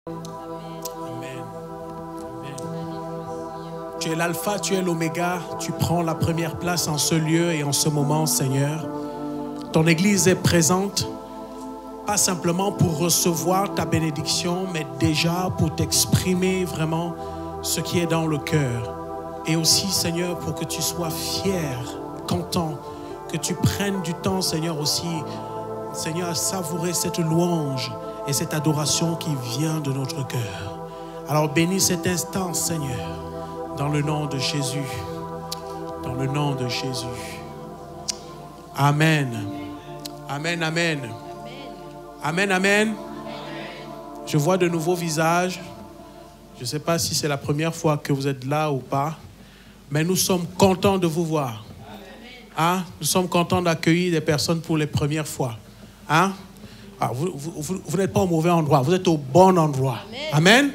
Amen. Amen. Tu es l'alpha, tu es l'oméga, tu prends la première place en ce lieu et en ce moment, Seigneur. Ton Église est présente, pas simplement pour recevoir ta bénédiction, mais déjà pour t'exprimer vraiment ce qui est dans le cœur. Et aussi, Seigneur, pour que tu sois fier, content, que tu prennes du temps, Seigneur, aussi, Seigneur, à savourer cette louange et cette adoration qui vient de notre cœur. Alors bénis cet instant, Seigneur, dans le nom de Jésus. Dans le nom de Jésus. Amen. Amen, amen. Amen, amen. Je vois de nouveaux visages. Je ne sais pas si c'est la première fois que vous êtes là ou pas, mais nous sommes contents de vous voir. Hein? Nous sommes contents d'accueillir des personnes pour les premières fois. Hein? Ah, vous n'êtes pas au mauvais endroit, vous êtes au bon endroit. Amen. Amen.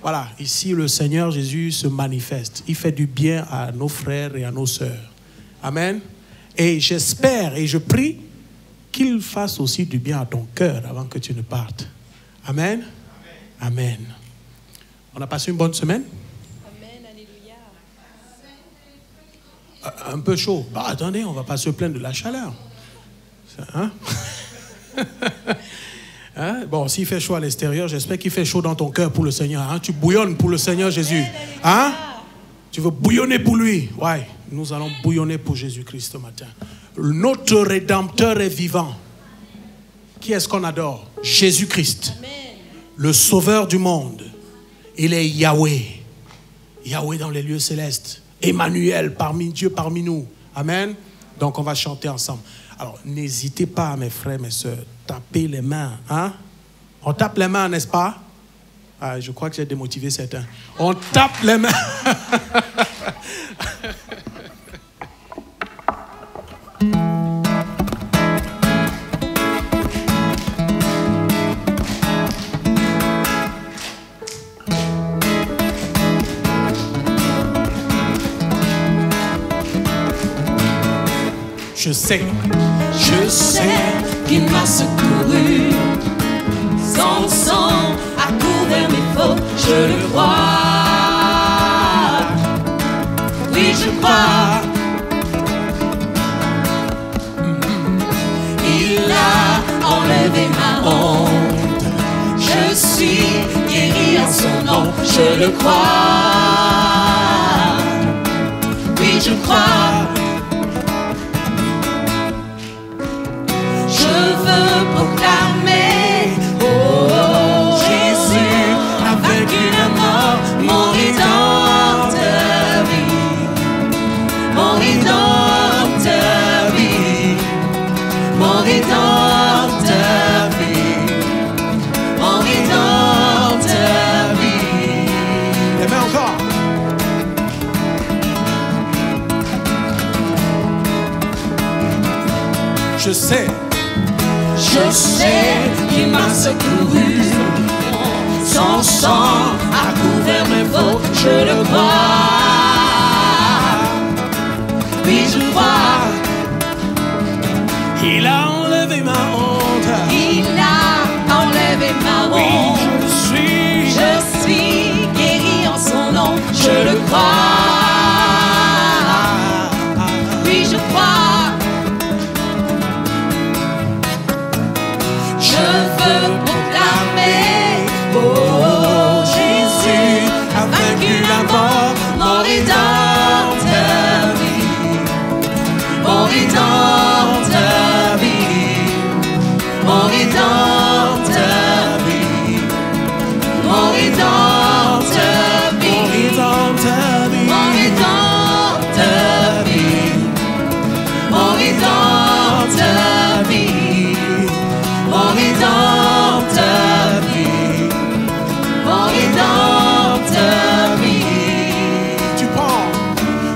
Voilà, ici le Seigneur Jésus se manifeste. Il fait du bien à nos frères et à nos sœurs. Amen. Et j'espère et je prie qu'il fasse aussi du bien à ton cœur avant que tu ne partes. Amen. Amen. Amen. On a passé une bonne semaine? Amen, alléluia. Un peu chaud. Bah, attendez, on ne va pas se plaindre de la chaleur. Hein? Hein? Bon, s'il fait chaud à l'extérieur, j'espère qu'il fait chaud dans ton cœur pour le Seigneur. Hein? Tu bouillonnes pour le Seigneur Jésus. Hein? Tu veux bouillonner pour lui. Ouais, nous allons bouillonner pour Jésus-Christ ce matin. Notre Rédempteur est vivant. Qui est-ce qu'on adore? Jésus-Christ. Le Sauveur du monde. Il est Yahweh. Yahweh dans les lieux célestes. Emmanuel, Dieu parmi nous. Amen. Donc on va chanter ensemble. Alors n'hésitez pas, mes frères, mes soeurs, tapez les mains. Hein? On tape les mains, n'est-ce pas? Ah, je crois que j'ai démotivé certains. On tape les mains. Je sais qu'il m'a secouru. Son sang a couvert mes fautes, je le crois. Oui, je crois. Il a enlevé ma honte. Je suis guéri en son nom, je le crois. Oui, je crois. Proclamer, oh, Jésus a vaincu la mort, mon rédempteur vit, mon rédempteur vit, mon rédempteur vit, mon rédempteur vit. Les mains encore. Je sais qu'il m'a secouru. Son sang a couvert mes fautes, je le crois. Oui, je crois. Il a enlevé ma honte. Il a enlevé ma honte. Oui, je suis guéri en son nom, je le crois. Oui, je crois. Je veux proclamer, oh, Jésus a vaincu la mort, mon rédempteur vit, mon rédempteur vit, mon rédempteur vit, mon rédempteur vit, mon rédempteur vit, mon rédempteur vit. Mon rédempteur vit, mon rédempteur vit.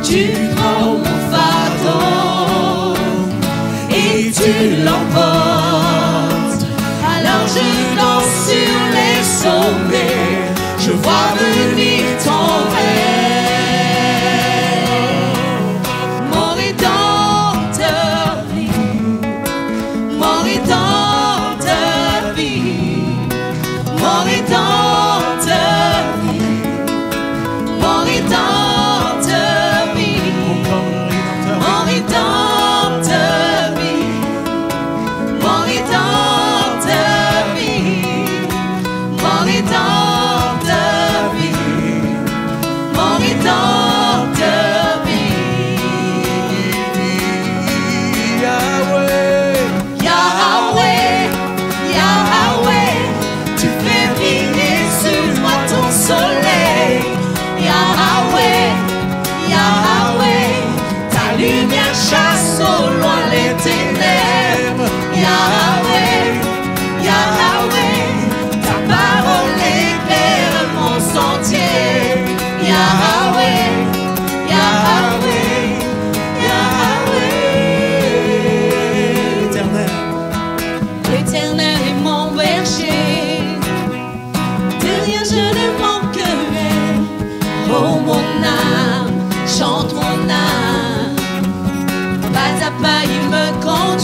Tu prends mon fardeau et tu l'emportes à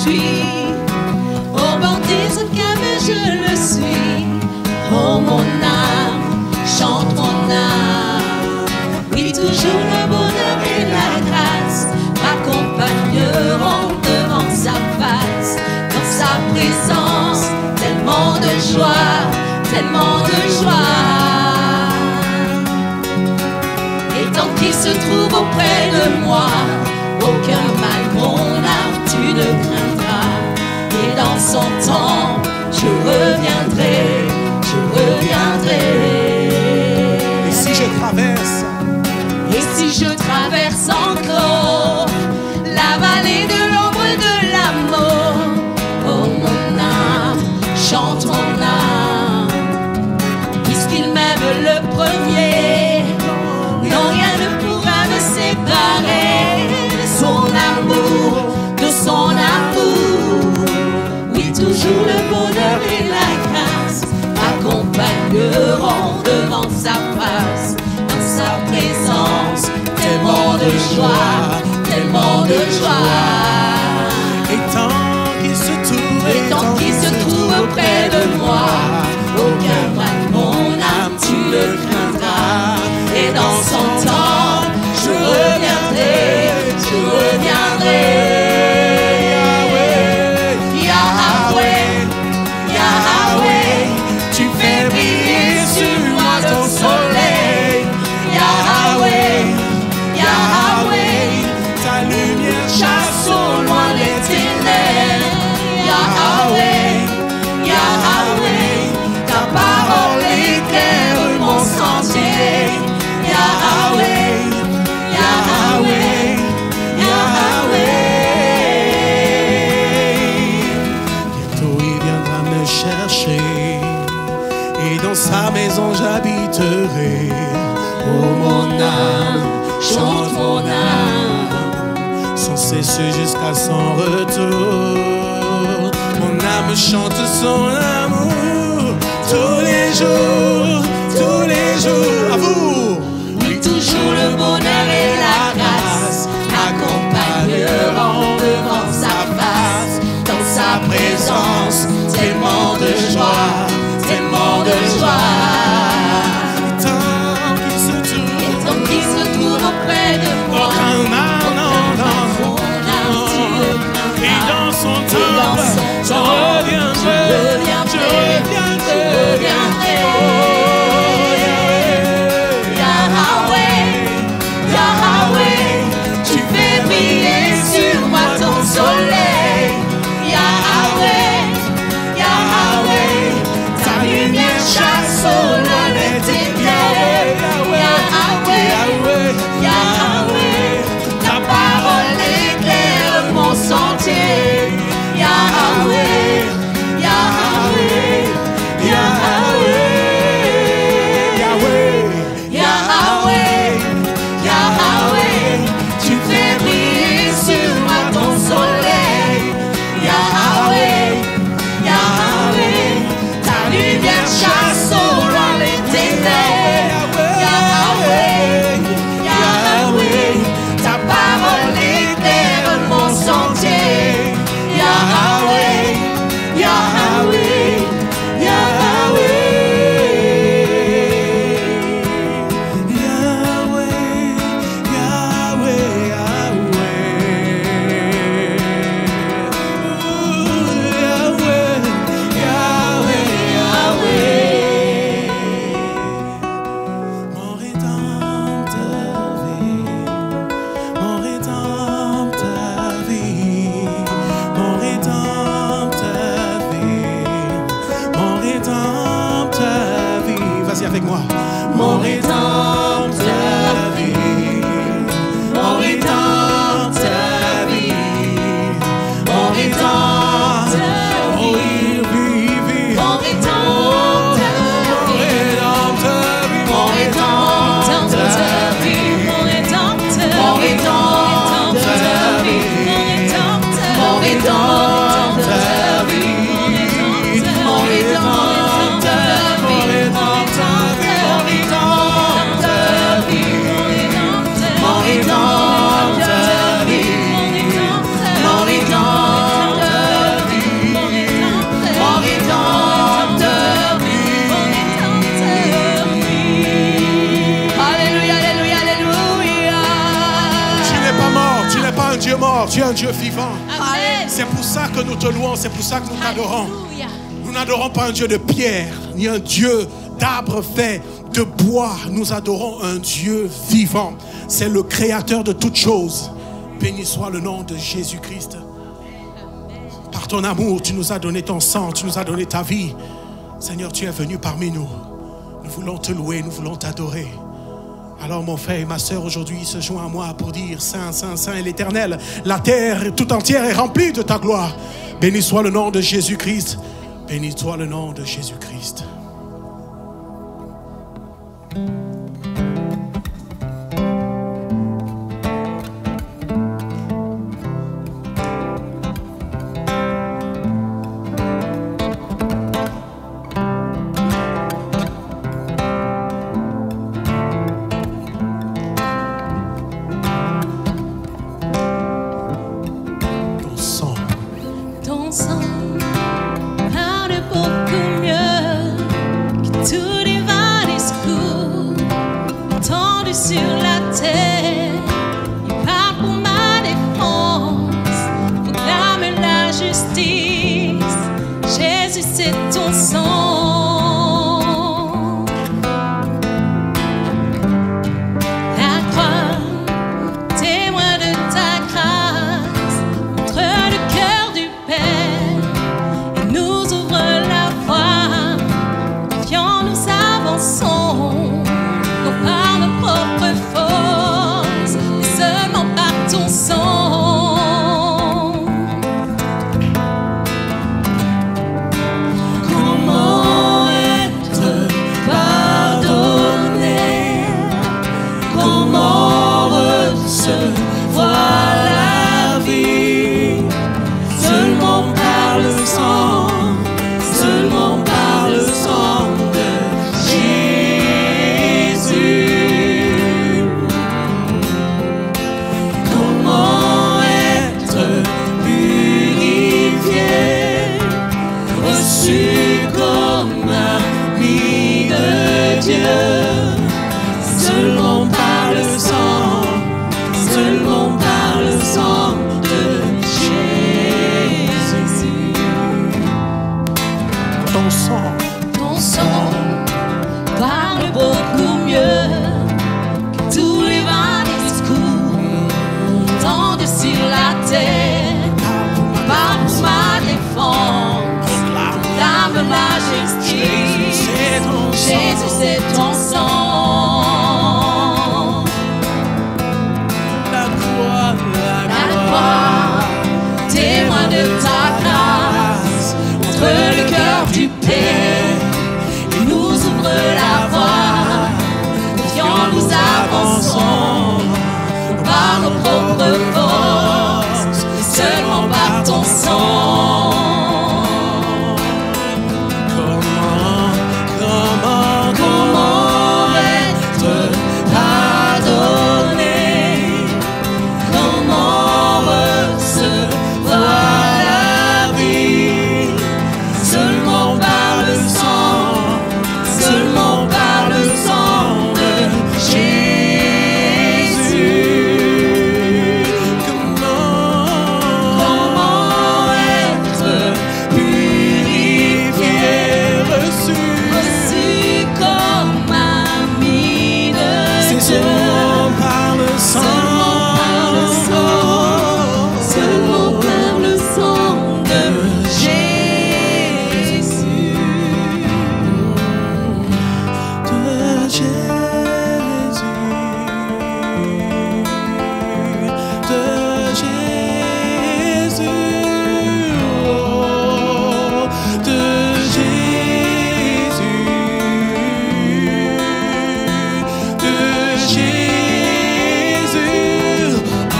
suis. Au bord des eaux calmes, je le suis. Oh mon âme, chante mon âme. Oui, toujours le bonheur et la grâce m'accompagneront devant sa face. Dans sa présence, tellement de joie, tellement de joie. Et tant qu'il se trouve auprès de moi, aucun mal, mon âme, tu ne craindras. Et dans son temps, je reviendrai, je reviendrai. Et si je traverse, encore la vallée de l'ombre de la mort, oh mon âme, chante mon âme. Puisqu'il m'aime le premier, non rien ne pourra me séparer de son amour, de son amour. Oui, toujours le bonheur et la grâce m'accompagneront devant sa face. Dans sa présence, tellement de joie, tellement de joie. et tant qu'il se trouve auprès de moi, aucun mal, mon âme, tu le craindras. Et dans son temps, je reviendrai, je reviendrai. Yahweh, Yahweh, tu fais briller sur moi ton soleil. Yahweh, Yahweh, ta lumière chasse au loin les ténèbres. Yahweh, Yahweh, ta parole éclaire mon sentier. Yahweh, Yahweh, Yahweh. Bientôt il viendra me chercher et dans sa maison j'habiterai. Oh mon âme, Chante mon âme, sans cesse jusqu'à son retour. Mon âme chante son amour tous les jours, tous les jours. À vous. oui, toujours le bonheur et la grâce m'accompagneront devant sa face. Dans sa présence, tellement de joie, tellement de joie. Tant qu'il se trouve, Et tant qu'il se trouve auprès de moi, aucun mal, non, non. mon âme, tu le craindras. Et dans son Et dans temps, son je temps, reviendrai, je reviendrai. Yahweh, Yahweh, tu fais briller sur moi ton soleil. Yahweh, Yahweh, ta lumière chasse au loin les ténèbres. Yahweh, Yahweh, ta parole éclaire mon sentier. Yahweh, Yahweh, Yahweh. Yahweh, Yahweh, tu fais briller sur moi ton soleil. Yahweh, Yahweh, ta lumière chasse au loin les ténèbres. Yahweh, Yahweh, ta parole éclaire mon sentier. Yahweh, Yahweh, Yahweh. Mon rédempteur vit, mon rédempteur vit, mon rédempteur vit, mon rédempteur vit. Vas-y avec moi. Mon rédempteur vit, mon rédempteur vit, mon rédempteur Oh, il vit, vit. mon rédempteur vit, mon rédempteur vit, mon rédempteur vit, mon rédempteur vit, mon rédempteur vit, mon rédempteur vit, mon rédempteur vit, mon rédempteur mort, tu es un Dieu vivant. Amen. C'est pour ça que nous te louons, c'est pour ça que nous t'adorons. Alléluia. Nous n'adorons pas un Dieu de pierre, ni un Dieu d'arbres faits de bois. Nous adorons un Dieu vivant. C'est le créateur de toutes choses. Béni soit le nom de Jésus-Christ. Par ton amour, tu nous as donné ton sang, tu nous as donné ta vie. Seigneur, tu es venu parmi nous. Nous voulons te louer, nous voulons t'adorer. Alors mon frère et ma sœur aujourd'hui se joignent à moi pour dire Saint, Saint, Saint est l'Éternel. La terre tout entière est remplie de ta gloire. Béni soit le nom de Jésus-Christ. Béni soit le nom de Jésus-Christ. Ton sang parle beaucoup mieux que tout divin discours entendu sur la terre. Il parle pour ma défense, proclame la justice. Jésus, c'est ton sang. La croix, témoin de ta grâce, montre le cœur du Père et nous ouvre la voie. Confiants, nous avançons, non par nos propres forces, mais seulement par ton sang. Comment être pardonné? Comment recevoir la vie? Seulement par le sang, seulement par le sang de Jésus. Comment être purifié, reçu comme ami de Dieu? Seulement par le sang, seulement par le sang de Jésus. Ton sang, Ton sang parle beaucoup mieux que tous les vains discours entendus sur la terre. Parle pour ma défense, proclame la justice. Jésus, c'est ton sang. la croix, La croix, témoin de ta grâce, montre le cœur du Père et nous ouvre la voie. Confiants, nous avançons par nos propres forces, seulement par ton sang. Comment être pardonné? Comment recevoir la vie? Seulement par le sang, seulement par le sang de Jésus. Comment être purifié, reçu comme ami de c'est Dieu? seulement par le Seulement par le sang, seulement par le sang de Jésus. de Jésus, de Jésus, oh, de Jésus, de Jésus, oh,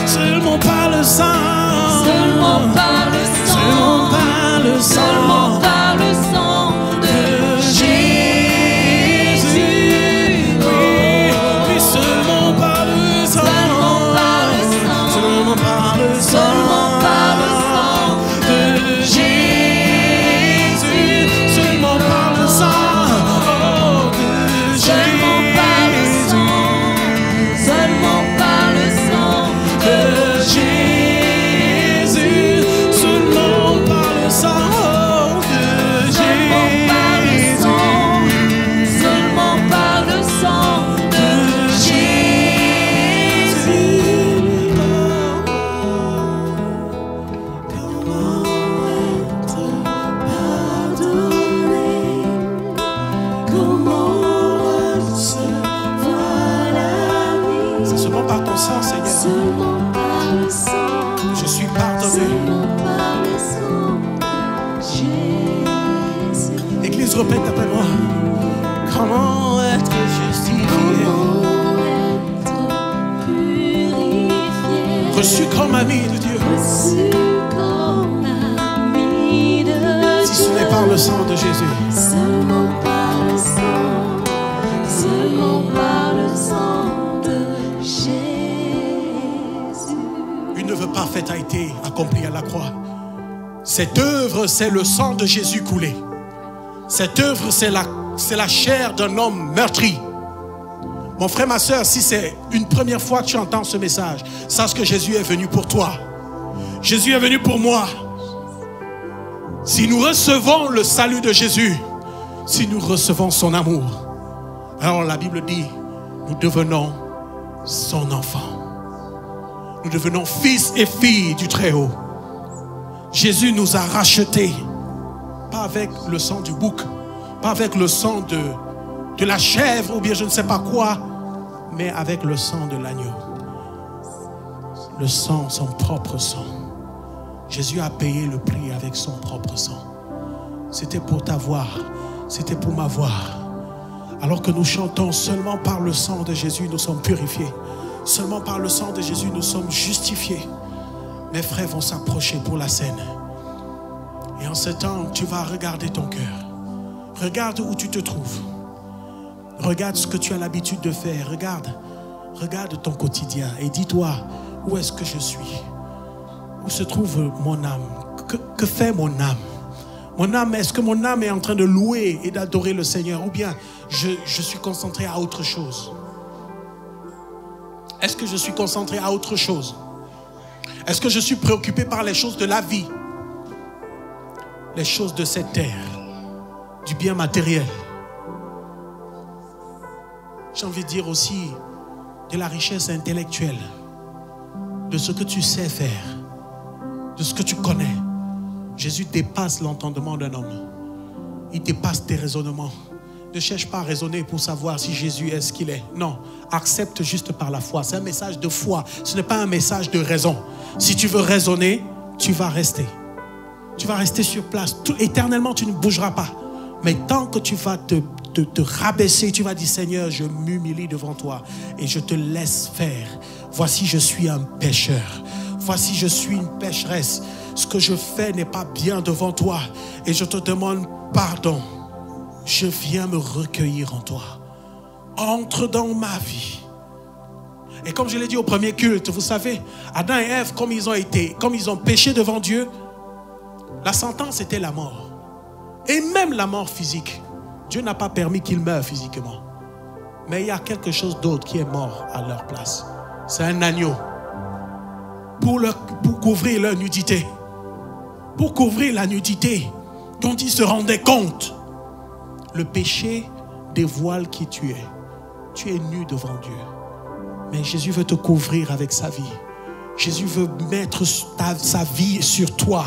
seulement par le sang, Seulement par le seulement sang, par le seulement sang. par le sang de Jésus. Oui, oui, seulement par le sang, Seulement par le sang, seulement par le sang, seulement par le sang de Jésus, seulement par le sang, oh, de Seulement par le sang, seulement par le sang de Jésus. tous, répète après moi. Comment être justifié? Reçu comme ami de Dieu. Si ce n'est par le sang de Jésus. Seulement par le sang. Seulement par le sang de Jésus. Une œuvre parfaite a été accomplie à la croix. Cette œuvre, c'est le sang de Jésus coulé. Cette œuvre, c'est la chair d'un homme meurtri. Mon frère, ma soeur, si c'est une première fois que tu entends ce message, sache que Jésus est venu pour toi. Jésus est venu pour moi. Si nous recevons le salut de Jésus, si nous recevons son amour, alors la Bible dit, nous devenons son enfant. Nous devenons fils et filles du Très-Haut. Jésus nous a rachetés, pas avec le sang du bouc, pas avec le sang de la chèvre ou bien je ne sais pas quoi, mais avec le sang de l'agneau. Le sang, son propre sang. Jésus a payé le prix avec son propre sang. C'était pour t'avoir, c'était pour m'avoir. Alors que nous chantons, seulement par le sang de Jésus nous sommes purifiés. Seulement par le sang de Jésus nous sommes justifiés. Mes frères vont s'approcher pour la scène. Et en ce temps, tu vas regarder ton cœur. Regarde où tu te trouves. Regarde ce que tu as l'habitude de faire. Regarde ton quotidien et dis-toi, où est-ce que je suis? Où se trouve mon âme? Que fait mon âme? Mon âme, est-ce que mon âme est en train de louer et d'adorer le Seigneur? Ou bien je suis concentré à autre chose? Est-ce que je suis concentré à autre chose? Est-ce que je suis préoccupé par les choses de la vie? Les choses de cette terre, du bien matériel. J'ai envie de dire aussi de la richesse intellectuelle, de ce que tu sais faire, de ce que tu connais. Jésus dépasse l'entendement d'un homme. Il dépasse tes raisonnements. Ne cherche pas à raisonner pour savoir si Jésus est ce qu'il est. Non, accepte juste par la foi. C'est un message de foi. Ce n'est pas un message de raison. Si tu veux raisonner, tu vas rester. Tu vas rester sur place. Éternellement, tu ne bougeras pas. Mais tant que tu vas te rabaisser, tu vas dire, Seigneur, je m'humilie devant toi et je te laisse faire. Voici, je suis un pécheur. Voici, je suis une pécheresse. Ce que je fais n'est pas bien devant toi et je te demande pardon. Je viens me recueillir en toi. Entre dans ma vie. Et comme je l'ai dit au premier culte, vous savez, Adam et Ève, comme ils ont péché devant Dieu, la sentence était la mort. Et même la mort physique. Dieu n'a pas permis qu'ils meurent physiquement. Mais il y a quelque chose d'autre qui est mort à leur place. C'est un agneau. Pour couvrir leur nudité. Pour couvrir la nudité dont ils se rendaient compte. Le péché dévoile qui tu es. Tu es nu devant Dieu. Mais Jésus veut te couvrir avec sa vie. Jésus veut mettre sa vie sur toi.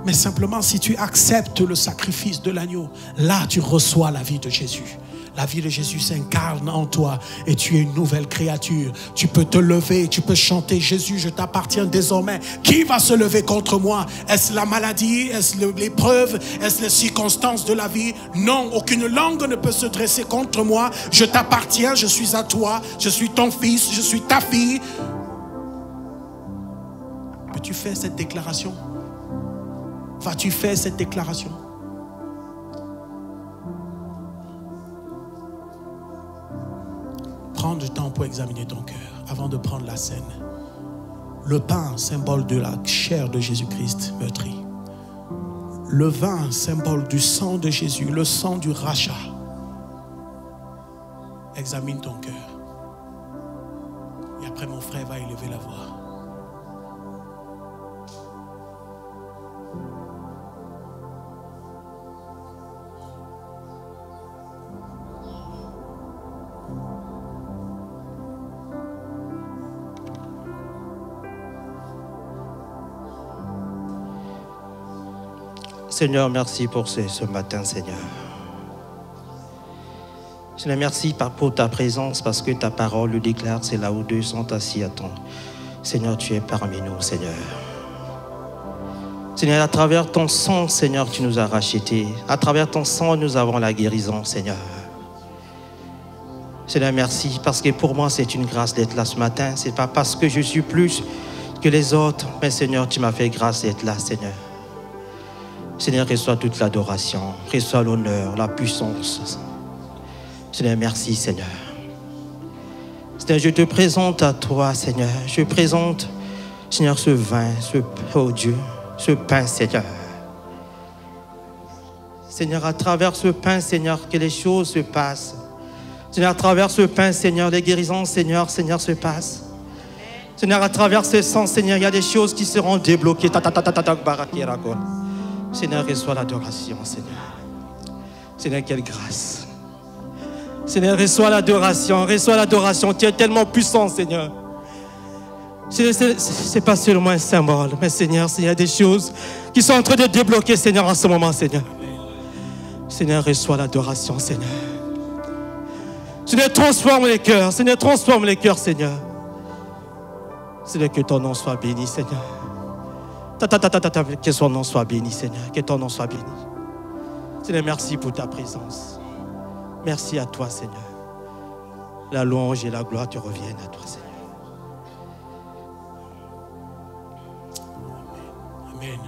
Mais simplement si tu acceptes le sacrifice de l'agneau, là tu reçois la vie de Jésus. La vie de Jésus s'incarne en toi et tu es une nouvelle créature. Tu peux te lever, tu peux chanter, Jésus, je t'appartiens désormais. Qui va se lever contre moi? Est-ce la maladie? Est-ce l'épreuve? Est-ce les circonstances de la vie? Non, aucune langue ne peut se dresser contre moi. Je t'appartiens, je suis à toi, je suis ton fils, je suis ta fille. Peux-tu faire cette déclaration? Vas-tu faire cette déclaration? Prends du temps pour examiner ton cœur avant de prendre la scène. Le pain, symbole de la chair de Jésus-Christ meurtri. Le vin, symbole du sang de Jésus, le sang du rachat. Examine ton cœur. Et après, mon frère va élever la voix. Seigneur, merci pour ce matin, Seigneur. Seigneur, merci pour ta présence, parce que ta parole le déclare, c'est là où deux sont assis à ton. Seigneur, tu es parmi nous, Seigneur. Seigneur, à travers ton sang, Seigneur, tu nous as rachetés. À travers ton sang, nous avons la guérison, Seigneur. Seigneur, merci, parce que pour moi, c'est une grâce d'être là ce matin. Ce n'est pas parce que je suis plus que les autres, mais Seigneur, tu m'as fait grâce d'être là, Seigneur. Seigneur, reçois toute l'adoration, reçois l'honneur, la puissance. Seigneur, merci, Seigneur. Seigneur, je te présente à toi, Seigneur. Je présente, Seigneur, ce vin, oh Dieu, ce pain, Seigneur. Seigneur, à travers ce pain, Seigneur, que les choses se passent. Seigneur, à travers ce pain, Seigneur, les guérisons, Seigneur, se passent. Seigneur, à travers ce sang, Seigneur, il y a des choses qui seront débloquées. Seigneur, reçois l'adoration, Seigneur. Seigneur, quelle grâce. Seigneur, reçois l'adoration, tu es tellement puissant, Seigneur. Ce n'est pas seulement un symbole, mais Seigneur, il y a des choses qui sont en train de débloquer, Seigneur, en ce moment, Seigneur. Seigneur, reçois l'adoration, Seigneur. Seigneur, transforme les cœurs, Seigneur, transforme les cœurs, Seigneur. Seigneur, que ton nom soit béni, Seigneur. Que son nom soit béni, Seigneur, que ton nom soit béni. Seigneur, merci pour ta présence. Merci à toi, Seigneur. La louange et la gloire te reviennent à toi, Seigneur. Amen.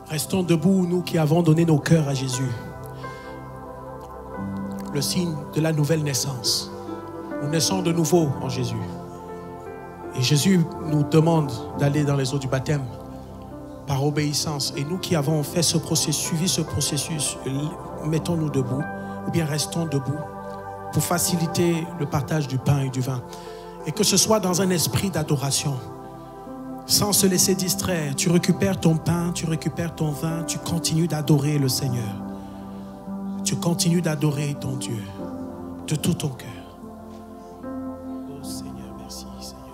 Restons debout, nous qui avons donné nos cœurs à Jésus. Le signe de la nouvelle naissance. Nous naissons de nouveau en Jésus. Et Jésus nous demande d'aller dans les eaux du baptême par obéissance. Et nous qui avons fait ce processus, suivi ce processus, mettons-nous debout ou bien restons debout pour faciliter le partage du pain et du vin. Et que ce soit dans un esprit d'adoration, sans se laisser distraire. Tu récupères ton pain, tu récupères ton vin, tu continues d'adorer le Seigneur. Tu continues d'adorer ton Dieu de tout ton cœur. Oh Seigneur, merci Seigneur.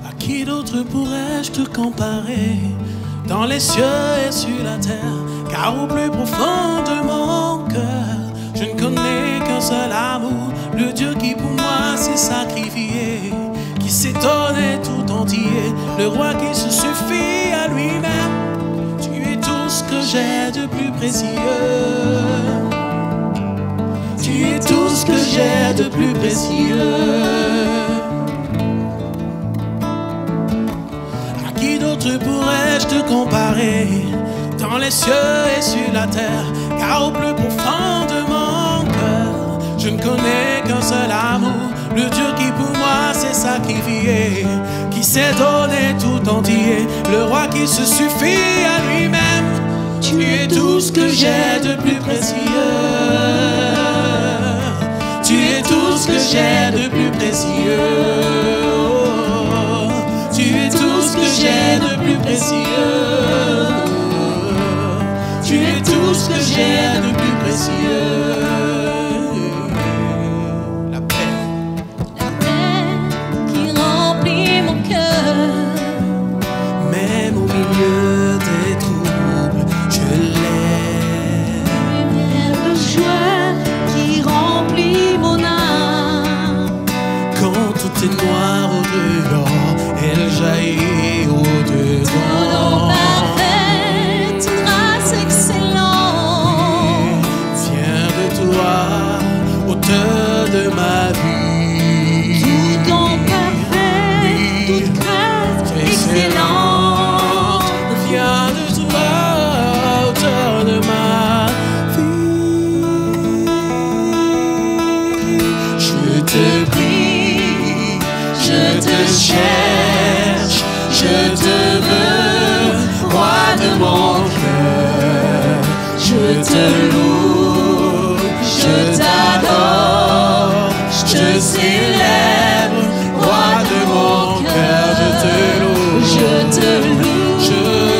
À qui d'autre pourrais-je te comparer dans les cieux et sur la terre? Car au plus profond de mon cœur, je ne connais qu'un seul amour, le Dieu qui pour moi s'est sacrifié, qui s'est donné tout entier, le roi qui se suffit à lui-même. Tu es tout ce que j'ai de plus précieux. Tu es tout ce que j'ai de plus précieux. À qui d'autre pourrais-je te comparer dans les cieux et sur la terre? Car au plus profond de mon cœur, je ne connais qu'un seul amour, le Dieu qui pour moi s'est sacrifié, qui s'est donné tout entier, le roi qui se suffit à lui-même. Tu es tout ce que j'ai de plus précieux. Tu es tout ce que j'ai de plus précieux. Oh, tu es tout ce que j'ai de plus précieux. Tu es tout ce que j'ai de plus précieux. La paix qui remplit mon cœur. même au milieu des troubles, je l'ai. Lumière de joie qui remplit mon âme. Quand tout est noir au dehors, elle jaillit au dedans. Parfaite, grâce excellente. Viens de toi, auteur de ma vie. Tout en parfait, toute grâce excellente. Viens de toi, auteur de ma vie. Je te prie, je te cherche, je te veux, roi de mon cœur. Je te loue, je t'adore, je te célèbre, roi de mon cœur. Je te loue, Je te loue, je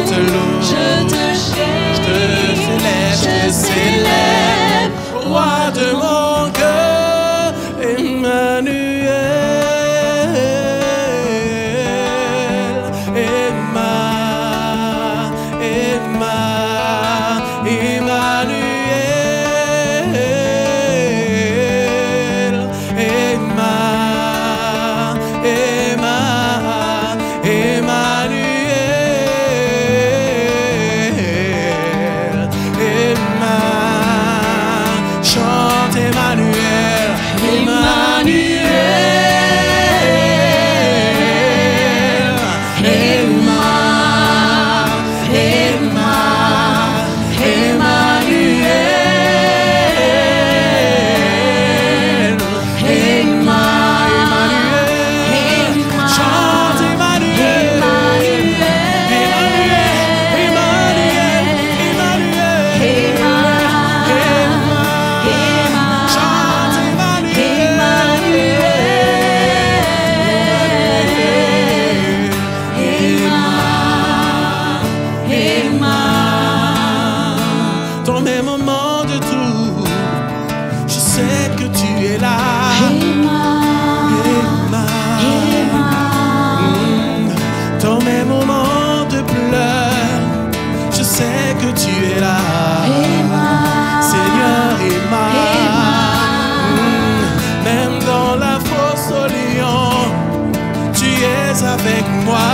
te loue, je te je te chéris, célèbre, je te célèbre, roi de mon cœur. Emmanuel, Emma, Emma. sais que tu es là. Dans mes moments de pleurs, je sais que tu es là. Seigneur, Emma. Même dans la fosse au lion, tu es avec moi.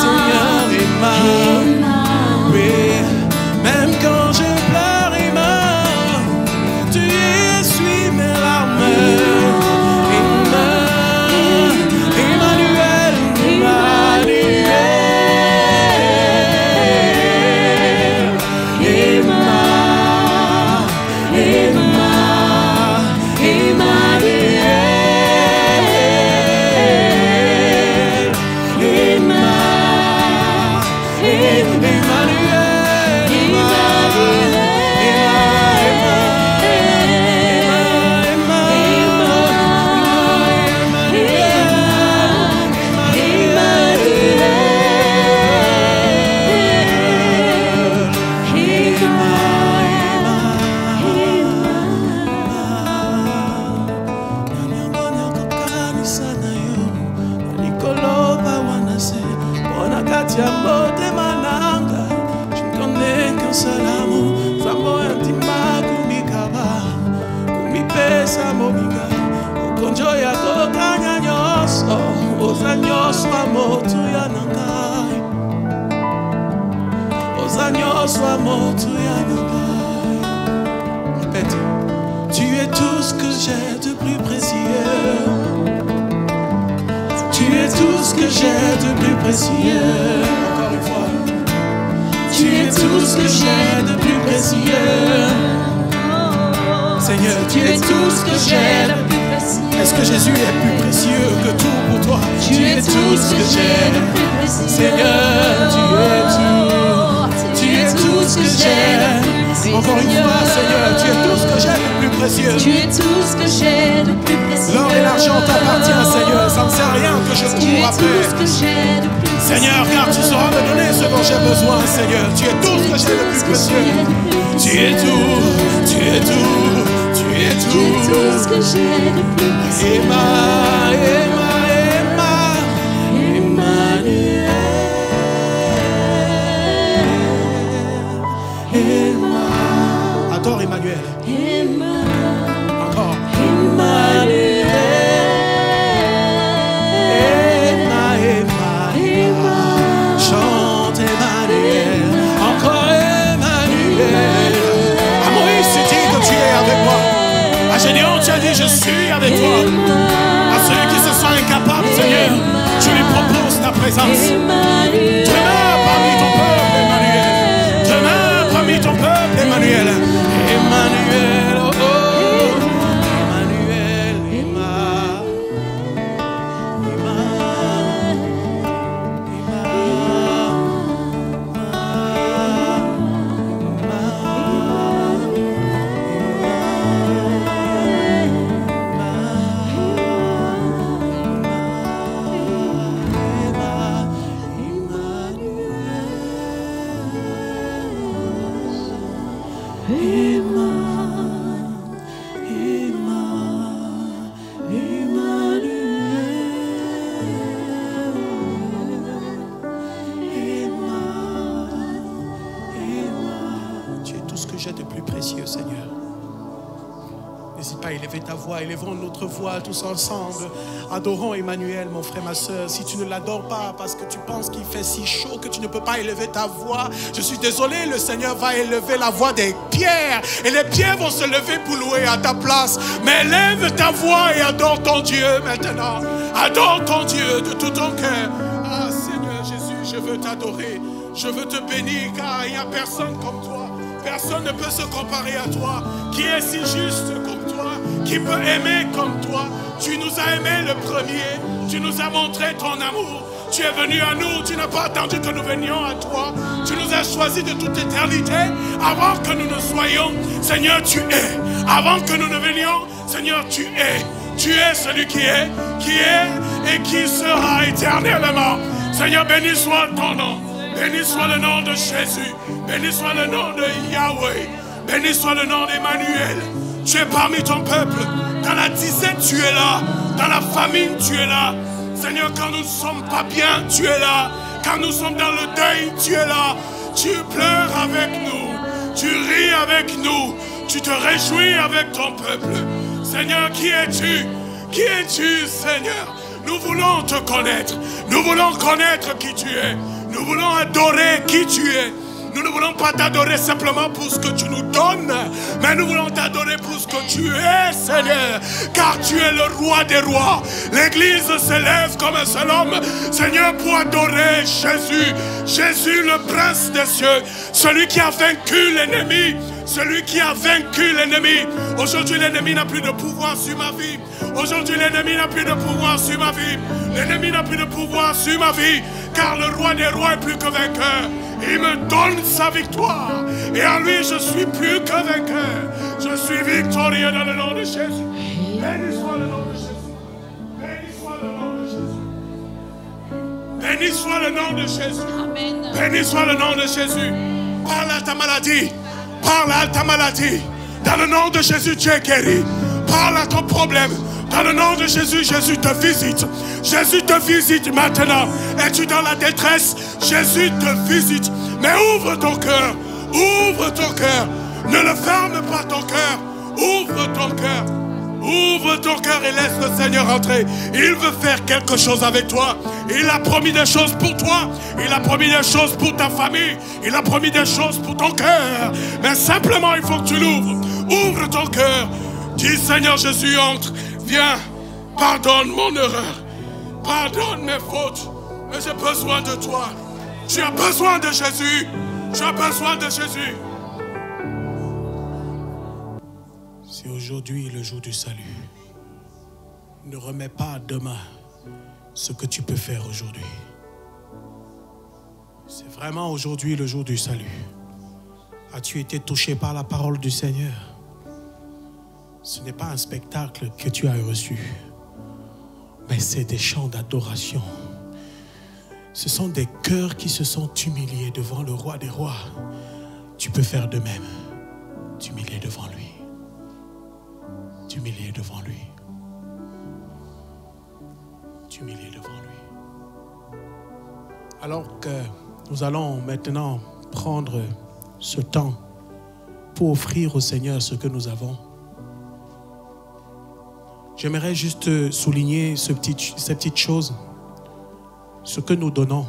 Seigneur, Emma. Oui. Même quand je pleure, Emma, tu essuies mes larmes. Répète, tu es tout ce que j'ai de plus précieux. Tu es tout ce que j'ai de plus précieux. Encore une fois. Tu es tout ce que j'ai de plus précieux. Seigneur, tu es tout ce que j'ai de plus précieux. Est-ce que Jésus est plus précieux que tout pour toi? Tu es tout ce que j'ai de plus précieux. Seigneur, tu es tout. Tu es tout ce que j'ai. Encore une fois, Seigneur, tu es tout ce que j'ai de plus précieux. Tu es tout ce que j'ai de plus précieux. L'or et l'argent t'appartient, Seigneur. Ça ne sert à rien que je cours après. Tu es tout ce que j'ai de plus précieux. Seigneur, car tu sauras me donner ce dont j'ai besoin, Seigneur. Tu es tout ce que j'ai de plus précieux. Tu es tout, tu es tout, tu es tout. Tu es tout ce que j'ai de plus précieux. Emma, Emma, Emma, Emmanuel. Adore Emmanuel. Encore. Emmanuel. Emma, Emma, Emma. Chante Emmanuel. Encore Emmanuel. À Moïse, tu dis que tu es avec moi. À Gédéon, tu as dit je suis avec toi. À celui qui se sent incapable, Seigneur, tu lui proposes ta présence. Demeure parmi ton peuple, Emmanuel. Demeure parmi ton peuple, Emmanuel. Emmanuel, oh, oh. Emmanuel, Emma. Emma. Élevons notre voix tous ensemble. Adorons Emmanuel, mon frère, ma soeur. Si tu ne l'adores pas parce que tu penses qu'il fait si chaud que tu ne peux pas élever ta voix, je suis désolé, le Seigneur va élever la voix des pierres. Et les pierres vont se lever pour louer à ta place. Mais lève ta voix et adore ton Dieu maintenant. Adore ton Dieu de tout ton cœur. Ah Seigneur Jésus, je veux t'adorer. Je veux te bénir car il n'y a personne comme toi. Personne ne peut se comparer à toi. Qui est si juste comme toi? Qui peut aimer comme toi? Tu nous as aimés le premier. Tu nous as montré ton amour. Tu es venu à nous. Tu n'as pas attendu que nous venions à toi. Tu nous as choisis de toute éternité. Avant que nous ne soyons, Seigneur, tu es. Avant que nous ne venions, Seigneur, tu es. Tu es celui qui est et qui sera éternellement. Seigneur, béni soit ton nom. Béni soit le nom de Jésus. Béni soit le nom de Yahweh. Béni soit le nom d'Emmanuel. Tu es parmi ton peuple. Dans la disette, tu es là. Dans la famine, tu es là. Seigneur, quand nous ne sommes pas bien, tu es là. Quand nous sommes dans le deuil, tu es là. Tu pleures avec nous. Tu ris avec nous. Tu te réjouis avec ton peuple. Seigneur, qui es-tu? Qui es-tu, Seigneur? Nous voulons te connaître. Nous voulons connaître qui tu es. Nous voulons adorer qui tu es. Nous ne voulons pas t'adorer simplement pour ce que tu nous donnes, mais nous voulons t'adorer pour ce que tu es, Seigneur, car tu es le roi des rois. L'Église s'élève comme un seul homme, Seigneur, pour adorer Jésus. Jésus, le prince des cieux, celui qui a vaincu l'ennemi. Celui qui a vaincu l'ennemi. Aujourd'hui, l'ennemi n'a plus de pouvoir sur ma vie. Aujourd'hui, l'ennemi n'a plus de pouvoir sur ma vie. L'ennemi n'a plus de pouvoir sur ma vie, car le roi des rois est plus que vainqueur. Il me donne sa victoire. Et en lui, je suis plus que vainqueur. Je suis victorieux dans le nom de Jésus. Béni soit le nom de Jésus. Béni soit le nom de Jésus. Béni soit le nom de Jésus. Amen. Béni soit le nom de Jésus. Parle à ta maladie. Parle à ta maladie. Dans le nom de Jésus, tu es guéri. Parle à ton problème. Dans le nom de Jésus, Jésus te visite. Jésus te visite maintenant. Es-tu dans la détresse? Jésus te visite. Mais ouvre ton cœur. Ouvre ton cœur. Ne le ferme pas ton cœur. Ouvre ton cœur. Ouvre ton cœur et laisse le Seigneur entrer. Il veut faire quelque chose avec toi. Il a promis des choses pour toi. Il a promis des choses pour ta famille. Il a promis des choses pour ton cœur. Mais simplement, il faut que tu l'ouvres. Ouvre ton cœur. Dis, Seigneur Jésus, entre. Viens. Pardonne mon erreur. Pardonne mes fautes. Mais j'ai besoin de toi. Tu as besoin de Jésus. Tu as besoin de Jésus. C'est aujourd'hui le jour du salut. Ne remets pas à demain ce que tu peux faire aujourd'hui. C'est vraiment aujourd'hui le jour du salut. As-tu été touché par la parole du Seigneur? Ce n'est pas un spectacle que tu as reçu, mais c'est des chants d'adoration. Ce sont des cœurs qui se sont humiliés devant le roi des rois. Tu peux faire de même. T'humilier devant lui. T'humilier devant lui. T'humilier devant lui. Alors que nous allons maintenant prendre ce temps pour offrir au Seigneur ce que nous avons, j'aimerais juste souligner ces petites choses. Ce que nous donnons,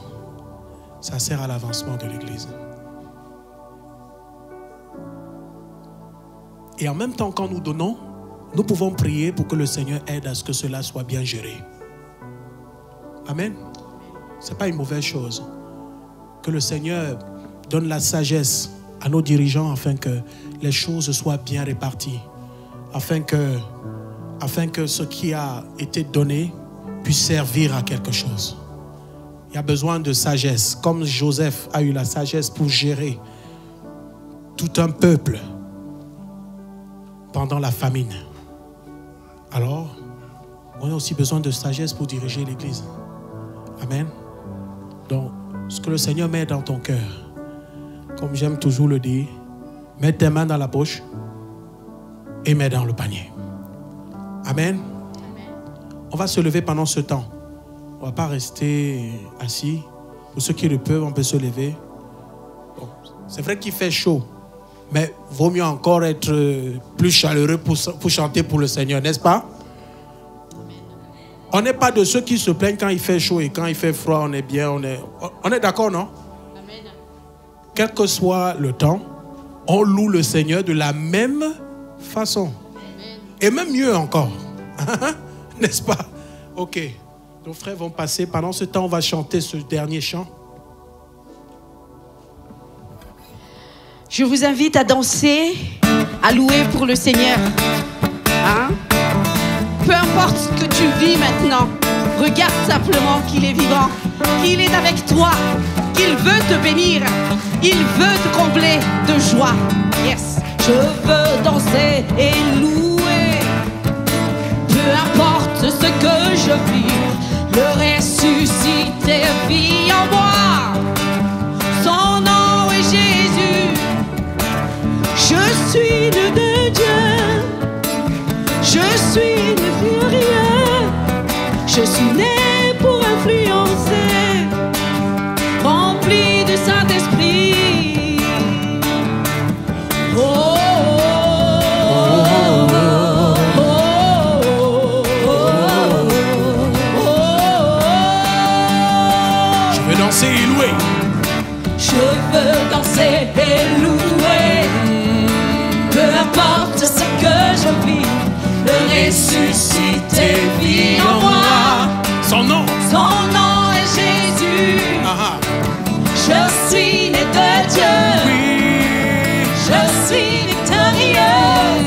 ça sert à l'avancement de l'Église. Et en même temps, quand nous donnons, nous pouvons prier pour que le Seigneur aide à ce que cela soit bien géré. Amen. Ce n'est pas une mauvaise chose. Que le Seigneur donne la sagesse à nos dirigeants afin que les choses soient bien réparties. Afin que ce qui a été donné puisse servir à quelque chose. Il y a besoin de sagesse. Comme Joseph a eu la sagesse pour gérer tout un peuple pendant la famine. Alors, on a aussi besoin de sagesse pour diriger l'Église. Amen. Donc, ce que le Seigneur met dans ton cœur, comme j'aime toujours le dire, mets tes mains dans la poche et mets dans le panier. Amen. On va se lever pendant ce temps. On ne va pas rester assis. Pour ceux qui le peuvent, on peut se lever. Bon, c'est vrai qu'il fait chaud, mais vaut mieux encore être plus chaleureux pour chanter pour le Seigneur, n'est-ce pas? On n'est pas de ceux qui se plaignent quand il fait chaud et quand il fait froid, on est bien, on est d'accord, non? Amen. Quel que soit le temps, on loue le Seigneur de la même façon. Amen. Et même mieux encore. N'est-ce pas? Ok. Nos frères vont passer. Pendant ce temps, on va chanter ce dernier chant. Je vous invite à danser, à louer pour le Seigneur. Hein? Peu importe ce que tu vis maintenant, regarde simplement qu'il est vivant, qu'il est avec toi, qu'il veut te bénir, il veut te combler de joie. Yes. Je veux danser et louer, peu importe ce que je vis, le ressuscité vit en moi. Son nom est Jésus. Je suis de Dieu. Je suis né pour influencer, rempli du Saint-Esprit. Oh, oh, oh, oh, oh, oh, oh. Je veux danser et louer. Je veux danser et louer. Peu importe ce que je vis, le ressuscité vit en moi. Son nom. Son nom est Jésus. Ah, Je suis né de Dieu. oui. Je suis victorieux.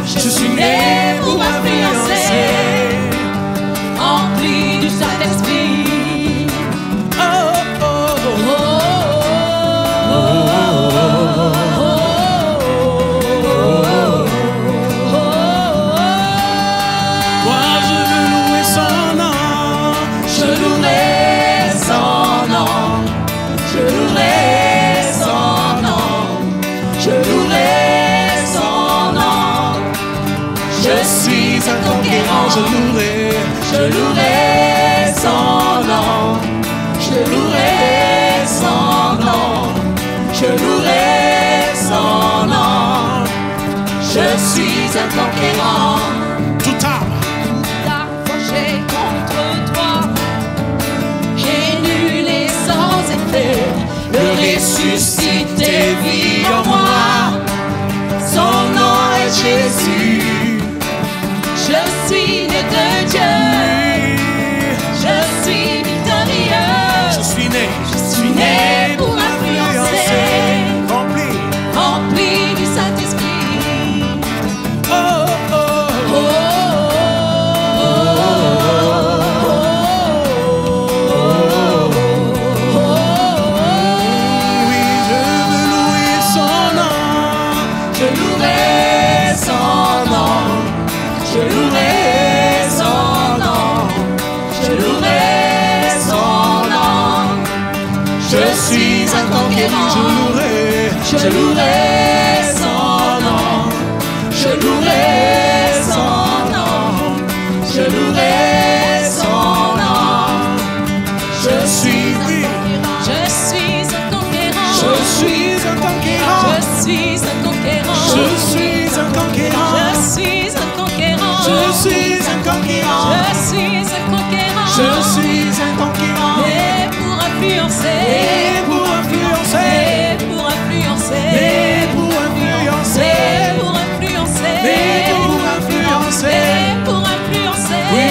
Je suis né pour influencer, rempli du Saint-Esprit. Oh, oh, oh. Oh, oh, Moi je veux louer son nom. je louerai son nom. Je louerai son nom. Je louerai son nom. Je suis un conquérant. Je louerai. Je louerai son nom. Je louerai son nom. Je louerai son nom. Je suis un conquérant. Toute arme. T'as forgé contre toi et nul est sans effet. Le ressuscité vit en moi. Son nom est Jésus. Je suis né de Dieu. Je suis victorieux. Je suis né. Je suis né pour influencer, Rempli. rempli du Saint-Esprit. Oh, oh, Oh, oh, oui, je veux louer son nom. je louerai son nom. Je louerai son nom. Je louerai son nom. Je suis un conquérant. Je louerai. Je louerai son nom. Je louerai son nom. Je louerai son nom. Je suis un conquérant. Je suis un conquérant. Je suis un conquérant. Je suis un conquérant. Je suis un conquérant. Je suis un conquérant. Je suis un conquérant. Je suis un conquérant. Je suis un conquérant. Et pour influencer. Et pour influencer. Et pour influencer. Et pour influencer. Et pour influencer. Et pour influencer. Et pour influencer. Oui.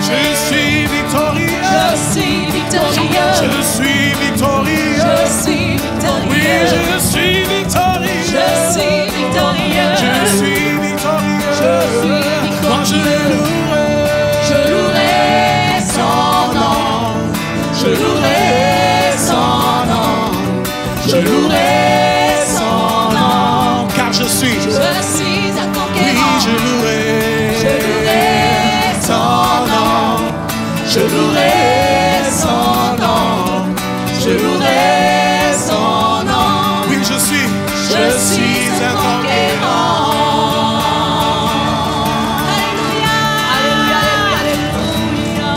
Je suis victorieux. Je suis victorieux. Je suis victorieux. Je suis victorieux. Oui, je suis victorieux. Je suis victorieux. Je suis victorieux. Je suis victorieux. Moi je louerai. Je louerai son nom. Je louerai son nom. Je louerai son nom. Car je suis. Je suis un Oui, conquérant. je louerai. Je louerai son nom. Je louerai son nom. Je louerai son nom. Oui, je suis. Je suis un conquérant. Alléluia. Alléluia. Alléluia.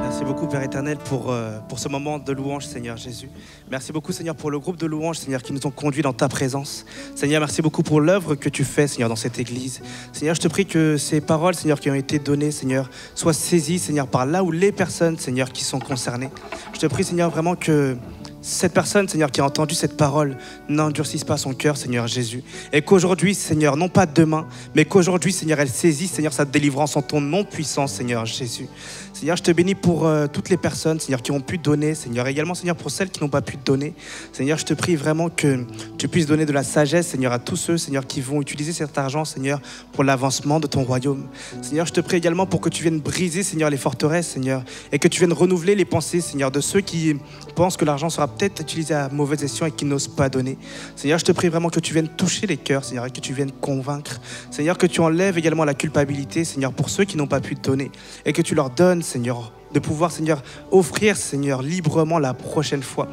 Merci beaucoup, Père éternel, pour ce moment de louange, Seigneur Jésus. Merci beaucoup, Seigneur, pour le groupe de louange, Seigneur, qui nous ont conduits dans ta présence. Seigneur, merci beaucoup pour l'œuvre que tu fais, Seigneur, dans cette église. Seigneur, je te prie que ces paroles, Seigneur, qui ont été données, Seigneur, soient saisies, Seigneur, par là où les personnes, Seigneur, qui sont concernées. Je te prie, Seigneur, vraiment que cette personne, Seigneur, qui a entendu cette parole, n'endurcisse pas son cœur, Seigneur Jésus. Et qu'aujourd'hui, Seigneur, non pas demain, mais qu'aujourd'hui, Seigneur, elle saisit, Seigneur, sa délivrance en ton nom puissant, Seigneur Jésus. Seigneur, je te bénis pour toutes les personnes, Seigneur, qui ont pu donner, Seigneur, également, Seigneur, pour celles qui n'ont pas pu donner. Seigneur, je te prie vraiment que tu puisses donner de la sagesse, Seigneur, à tous ceux, Seigneur, qui vont utiliser cet argent, Seigneur, pour l'avancement de ton royaume. Seigneur, je te prie également pour que tu viennes briser, Seigneur, les forteresses, Seigneur, et que tu viennes renouveler les pensées, Seigneur, de ceux qui pensent que l'argent sera peut-être utilisé à mauvaise escient et qui n'osent pas donner. Seigneur, je te prie vraiment que tu viennes toucher les cœurs, Seigneur, et que tu viennes convaincre. Seigneur, que tu enlèves également la culpabilité, Seigneur, pour ceux qui n'ont pas pu donner, et que tu leur donnes, Seigneur, de pouvoir, Seigneur, offrir, Seigneur, librement la prochaine fois.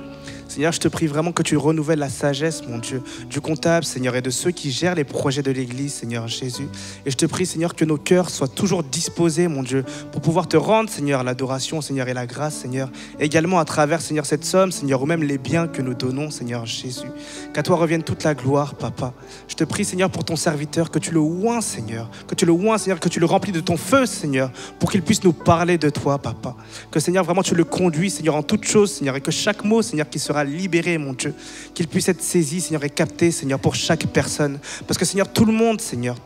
Seigneur, je te prie vraiment que tu renouvelles la sagesse, mon Dieu, du comptable, Seigneur, et de ceux qui gèrent les projets de l'Église, Seigneur Jésus. Et je te prie, Seigneur, que nos cœurs soient toujours disposés, mon Dieu, pour pouvoir te rendre, Seigneur, l'adoration, Seigneur, et la grâce, Seigneur. Et également à travers, Seigneur, cette somme, Seigneur, ou même les biens que nous donnons, Seigneur Jésus. Qu'à toi revienne toute la gloire, Papa. Je te prie, Seigneur, pour ton serviteur, que tu le oins, Seigneur, que tu le oins, Seigneur, que tu le remplis de ton feu, Seigneur, pour qu'il puisse nous parler de toi, Papa. Que, Seigneur, vraiment tu le conduis, Seigneur, en toutes choses, Seigneur, et que chaque mot, Seigneur, qui sera libéré, mon Dieu, qu'il puisse être saisi, Seigneur, et capté, Seigneur, pour chaque personne. Parce que, Seigneur, tout le monde, Seigneur,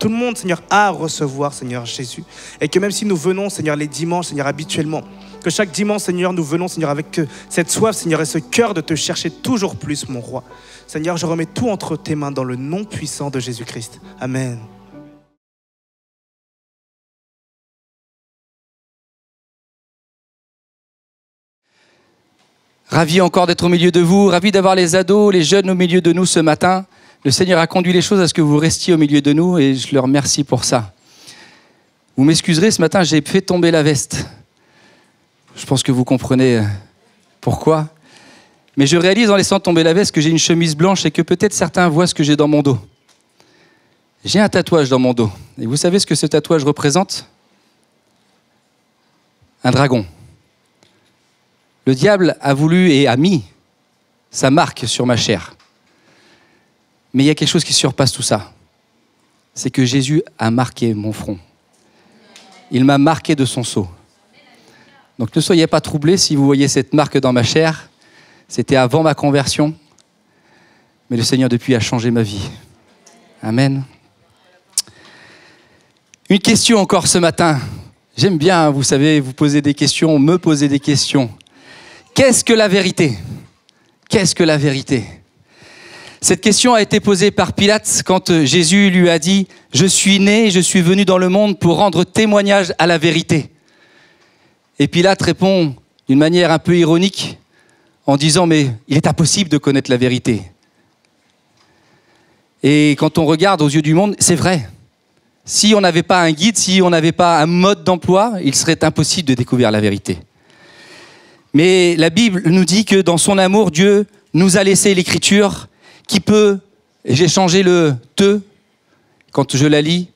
a à recevoir, Seigneur Jésus. Et que même si nous venons, Seigneur, les dimanches, Seigneur, habituellement, que chaque dimanche, Seigneur, nous venons, Seigneur, avec cette soif, Seigneur, et ce cœur de te chercher toujours plus, mon roi. Seigneur, je remets tout entre tes mains dans le nom puissant de Jésus-Christ. Amen. Ravi encore d'être au milieu de vous, ravi d'avoir les ados, les jeunes au milieu de nous ce matin. Le Seigneur a conduit les choses à ce que vous restiez au milieu de nous et je le remercie pour ça. Vous m'excuserez, ce matin, j'ai fait tomber la veste. Je pense que vous comprenez pourquoi. Mais je réalise en laissant tomber la veste que j'ai une chemise blanche et que peut-être certains voient ce que j'ai dans mon dos. J'ai un tatouage dans mon dos. Et vous savez ce que ce tatouage représente ? Un dragon. Le diable a voulu et a mis sa marque sur ma chair. Mais il y a quelque chose qui surpasse tout ça. C'est que Jésus a marqué mon front. Il m'a marqué de son sceau. Donc ne soyez pas troublés si vous voyez cette marque dans ma chair. C'était avant ma conversion. Mais le Seigneur depuis a changé ma vie. Amen. Une question encore ce matin. J'aime bien, vous savez, vous poser des questions, me poser des questions. Qu'est-ce que la vérité ? Qu'est-ce que la vérité ? Cette question a été posée par Pilate quand Jésus lui a dit « Je suis né, je suis venu dans le monde pour rendre témoignage à la vérité. » Et Pilate répond d'une manière un peu ironique en disant « Mais il est impossible de connaître la vérité. » Et quand on regarde aux yeux du monde, c'est vrai. Si on n'avait pas un guide, si on n'avait pas un mode d'emploi, il serait impossible de découvrir la vérité. Mais la Bible nous dit que dans son amour, Dieu nous a laissé l'Écriture qui peut, et j'ai changé le « te », quand je la lis,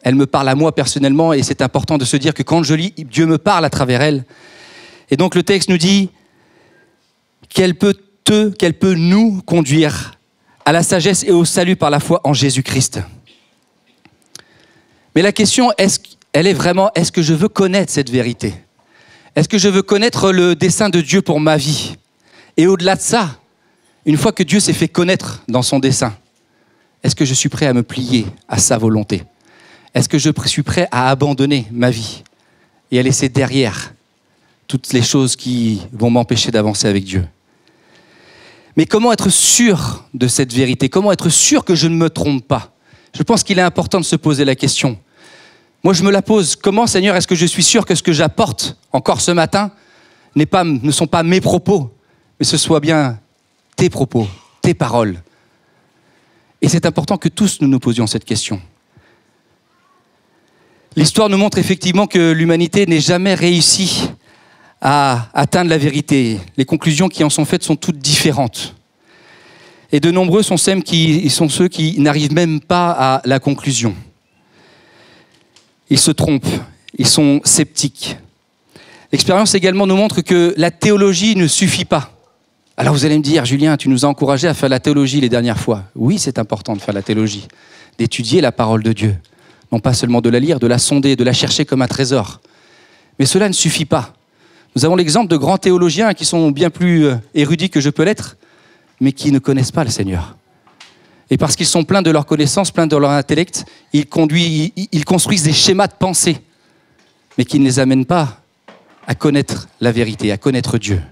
elle me parle à moi personnellement et c'est important de se dire que quand je lis, Dieu me parle à travers elle. Et donc le texte nous dit qu'elle peut nous conduire à la sagesse et au salut par la foi en Jésus-Christ. Mais la question, elle est vraiment, est-ce que je veux connaître cette vérité ? Est-ce que je veux connaître le dessein de Dieu pour ma vie ? Et au-delà de ça, une fois que Dieu s'est fait connaître dans son dessein, est-ce que je suis prêt à me plier à sa volonté ? Est-ce que je suis prêt à abandonner ma vie et à laisser derrière toutes les choses qui vont m'empêcher d'avancer avec Dieu ? Mais comment être sûr de cette vérité ? Comment être sûr que je ne me trompe pas ? Je pense qu'il est important de se poser la question. Moi, je me la pose. Comment, Seigneur, est-ce que je suis sûr que ce que j'apporte encore ce matin ne sont pas mes propos, mais ce soit bien tes propos, tes paroles. Et c'est important que tous nous nous posions cette question. L'histoire nous montre effectivement que l'humanité n'est jamais réussi à atteindre la vérité. Les conclusions qui en sont faites sont toutes différentes. Et de nombreux sont ceux qui n'arrivent même pas à la conclusion. Ils se trompent, ils sont sceptiques. L'expérience également nous montre que la théologie ne suffit pas. Alors vous allez me dire, Julien, tu nous as encouragés à faire la théologie les dernières fois. Oui, c'est important de faire la théologie, d'étudier la parole de Dieu. Non pas seulement de la lire, de la sonder, de la chercher comme un trésor. Mais cela ne suffit pas. Nous avons l'exemple de grands théologiens qui sont bien plus érudits que je peux l'être, mais qui ne connaissent pas le Seigneur. Et parce qu'ils sont pleins de leur connaissance, pleins de leur intellect, ils construisent des schémas de pensée, mais qui ne les amènent pas à connaître la vérité, à connaître Dieu.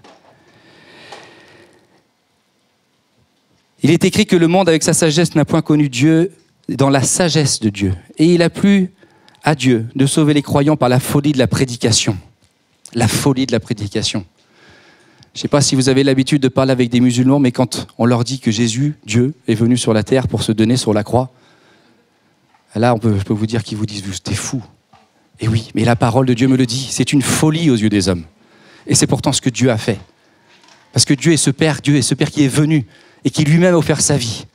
Il est écrit que le monde, avec sa sagesse, n'a point connu Dieu dans la sagesse de Dieu. Et il a plu à Dieu de sauver les croyants par la folie de la prédication. La folie de la prédication. Je ne sais pas si vous avez l'habitude de parler avec des musulmans, mais quand on leur dit que Jésus, Dieu, est venu sur la terre pour se donner sur la croix, là, je peux vous dire qu'ils vous disent « t'es fou ». Et oui, mais la parole de Dieu me le dit, c'est une folie aux yeux des hommes. Et c'est pourtant ce que Dieu a fait. Parce que Dieu est ce Père qui est venu et qui lui-même a offert sa vie.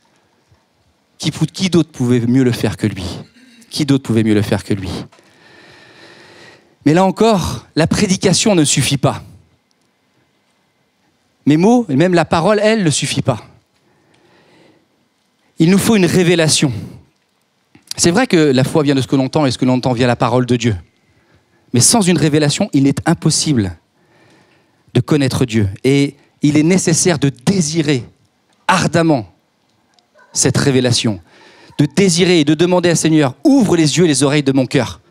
Qui d'autre pouvait mieux le faire que lui? Qui d'autre pouvait mieux le faire que lui? Mais là encore, la prédication ne suffit pas. Mes mots, et même la parole, elle, ne suffit pas. Il nous faut une révélation. C'est vrai que la foi vient de ce que l'on entend et ce que l'on entend via la parole de Dieu. Mais sans une révélation, il est impossible de connaître Dieu. Et il est nécessaire de désirer ardemment cette révélation, de désirer et de demander à Seigneur, ouvre les yeux et les oreilles de mon cœur.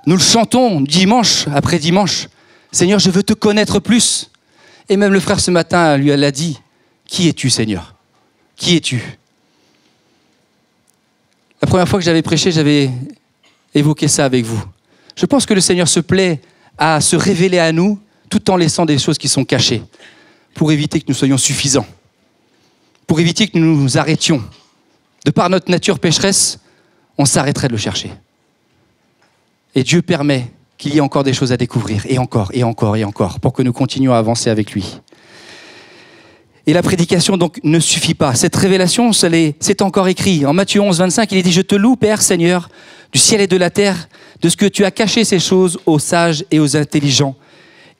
Nous le chantons dimanche après dimanche. Seigneur, je veux te connaître plus. Et même le frère ce matin lui l'a dit. Qui es-tu, Seigneur? Qui es-tu? La première fois que j'avais prêché, j'avais évoqué ça avec vous. Je pense que le Seigneur se plaît à se révéler à nous tout en laissant des choses qui sont cachées pour éviter que nous soyons suffisants. Pour éviter que nous nous arrêtions. De par notre nature pécheresse, on s'arrêterait de le chercher. Et Dieu permet qu'il y ait encore des choses à découvrir, et encore, et encore, et encore, pour que nous continuions à avancer avec lui. Et la prédication, donc, ne suffit pas. Cette révélation, c'est encore écrit. En Matthieu 11, 25, il est dit « Je te loue, Père, Seigneur, du ciel et de la terre, de ce que tu as caché ces choses aux sages et aux intelligents,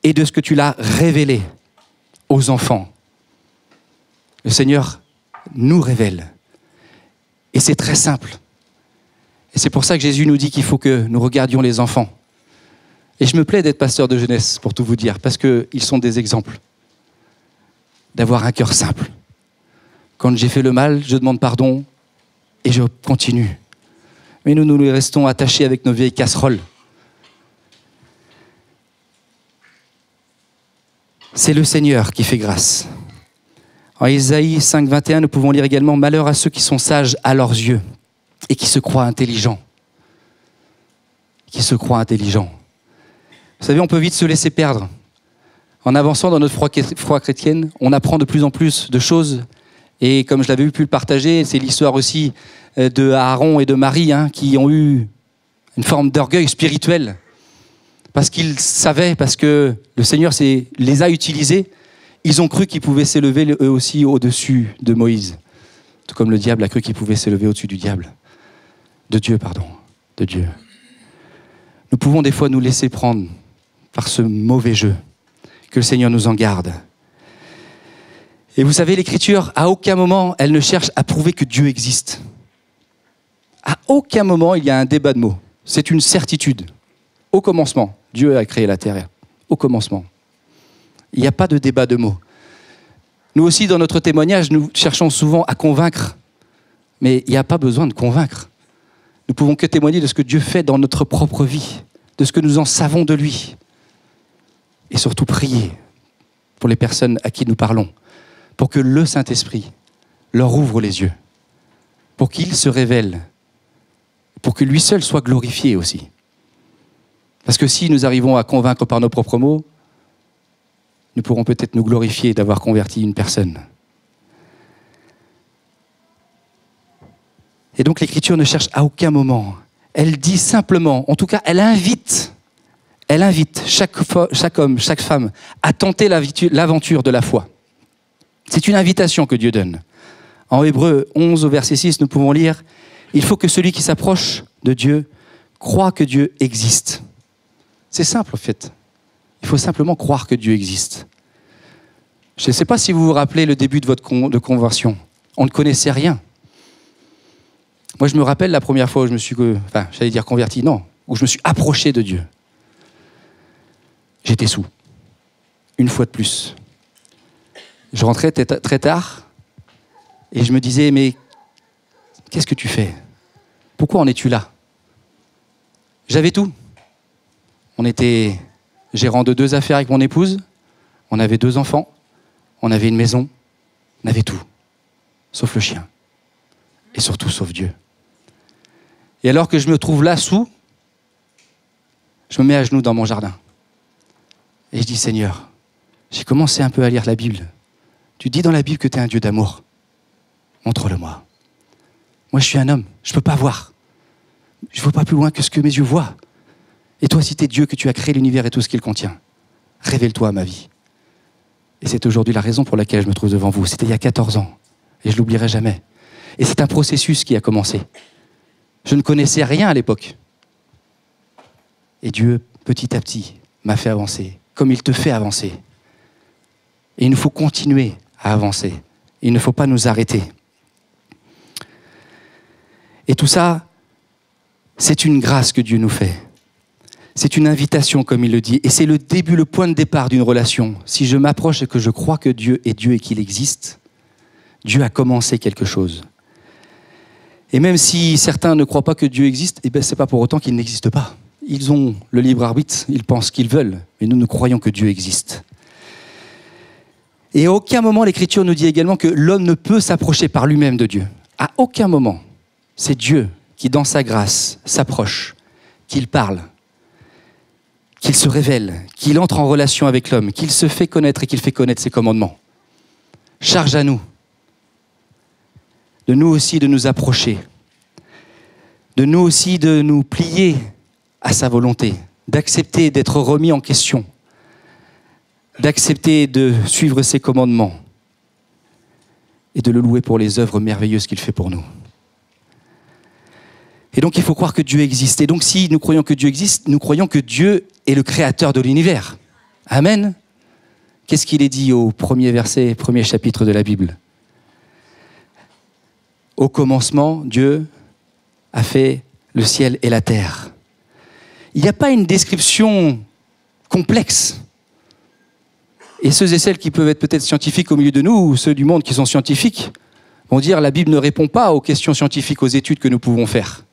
et de ce que tu l'as révélé aux enfants. » Le Seigneur nous révèle. Et c'est très simple. Et c'est pour ça que Jésus nous dit qu'il faut que nous regardions les enfants. Et je me plais d'être pasteur de jeunesse, pour tout vous dire, parce qu'ils sont des exemples d'avoir un cœur simple. Quand j'ai fait le mal, je demande pardon et je continue. Mais nous restons attachés avec nos vieilles casseroles. C'est le Seigneur qui fait grâce. En Isaïe 5, 21, nous pouvons lire également « Malheur à ceux qui sont sages à leurs yeux et qui se croient intelligents. » Qui se croient intelligents. Vous savez, on peut vite se laisser perdre. En avançant dans notre foi chrétienne, on apprend de plus en plus de choses. Et comme je l'avais pu le partager, c'est l'histoire aussi de Aaron et de Marie qui ont eu une forme d'orgueil spirituel. Parce qu'ils savaient, parce que le Seigneur les a utilisés, ils ont cru qu'ils pouvaient s'élever eux aussi au-dessus de Moïse. Tout comme le diable a cru qu'il pouvait s'élever au-dessus du diable. De Dieu. Nous pouvons des fois nous laisser prendre par ce mauvais jeu. Que le Seigneur nous en garde. Et vous savez, l'Écriture, à aucun moment, elle ne cherche à prouver que Dieu existe. À aucun moment, il y a un débat de mots. C'est une certitude. Au commencement, Dieu a créé la terre. Au commencement. Il n'y a pas de débat de mots. Nous aussi, dans notre témoignage, nous cherchons souvent à convaincre. Mais il n'y a pas besoin de convaincre. Nous pouvons que témoigner de ce que Dieu fait dans notre propre vie, de ce que nous en savons de lui. Et surtout prier pour les personnes à qui nous parlons, pour que le Saint-Esprit leur ouvre les yeux, pour qu'il se révèle, pour que lui seul soit glorifié aussi. Parce que si nous arrivons à convaincre par nos propres mots, nous pourrons peut-être nous glorifier d'avoir converti une personne. Et donc l'Écriture ne cherche à aucun moment. Elle dit simplement, en tout cas elle invite chaque homme, chaque femme à tenter l'aventure de la foi. C'est une invitation que Dieu donne. En Hébreux 11, au verset 6, nous pouvons lire « Il faut que celui qui s'approche de Dieu croit que Dieu existe. » C'est simple en fait. Il faut simplement croire que Dieu existe. Je ne sais pas si vous vous rappelez le début de votre conversion. On ne connaissait rien. Moi, je me rappelle la première fois où je me suis, converti, non, où je me suis approché de Dieu. J'étais saoul. Une fois de plus. Je rentrais très tard et je me disais, mais qu'est-ce que tu fais? Pourquoi en es-tu là? J'avais tout. On était gérant de 2 affaires avec mon épouse, on avait 2 enfants, on avait une maison, on avait tout, sauf le chien. Et surtout, sauf Dieu. Et alors que je me trouve là, sous, je me mets à genoux dans mon jardin. Et je dis, Seigneur, j'ai commencé un peu à lire la Bible. Tu dis dans la Bible que tu es un Dieu d'amour. Montre-le-moi. Moi, je suis un homme, je ne peux pas voir. Je ne vois pas plus loin que ce que mes yeux voient. Et toi, si tu es Dieu, que tu as créé l'univers et tout ce qu'il contient, révèle-toi à ma vie. Et c'est aujourd'hui la raison pour laquelle je me trouve devant vous. C'était il y a 14 ans. Et je ne l'oublierai jamais. Et c'est un processus qui a commencé. Je ne connaissais rien à l'époque. Et Dieu, petit à petit, m'a fait avancer, comme il te fait avancer. Et il nous faut continuer à avancer. Il ne faut pas nous arrêter. Et tout ça, c'est une grâce que Dieu nous fait. C'est une invitation, comme il le dit. Et c'est le début, le point de départ d'une relation. Si je m'approche et que je crois que Dieu est Dieu et qu'il existe, Dieu a commencé quelque chose. Et même si certains ne croient pas que Dieu existe, eh ben, ce n'est pas pour autant qu'il n'existe pas. Ils ont le libre arbitre, ils pensent ce qu'ils veulent, mais nous croyons que Dieu existe. Et à aucun moment, l'Écriture nous dit également que l'homme ne peut s'approcher par lui-même de Dieu. À aucun moment. C'est Dieu qui, dans sa grâce, s'approche, qu'il parle, qu'il se révèle, qu'il entre en relation avec l'homme, qu'il se fait connaître et qu'il fait connaître ses commandements. Charge à nous, de nous aussi de nous approcher, de nous aussi de nous plier à sa volonté, d'accepter d'être remis en question, d'accepter de suivre ses commandements et de le louer pour les œuvres merveilleuses qu'il fait pour nous. Et donc il faut croire que Dieu existe. Et donc si nous croyons que Dieu existe, nous croyons que Dieu est le créateur de l'univers. Amen. Qu'est-ce qu'il est dit au premier verset, premier chapitre de la Bible ? Au commencement, Dieu a fait le ciel et la terre. Il n'y a pas une description complexe. Et ceux et celles qui peuvent être peut-être scientifiques au milieu de nous, ou ceux du monde qui sont scientifiques, vont dire la Bible ne répond pas aux questions scientifiques, aux études que nous pouvons faire.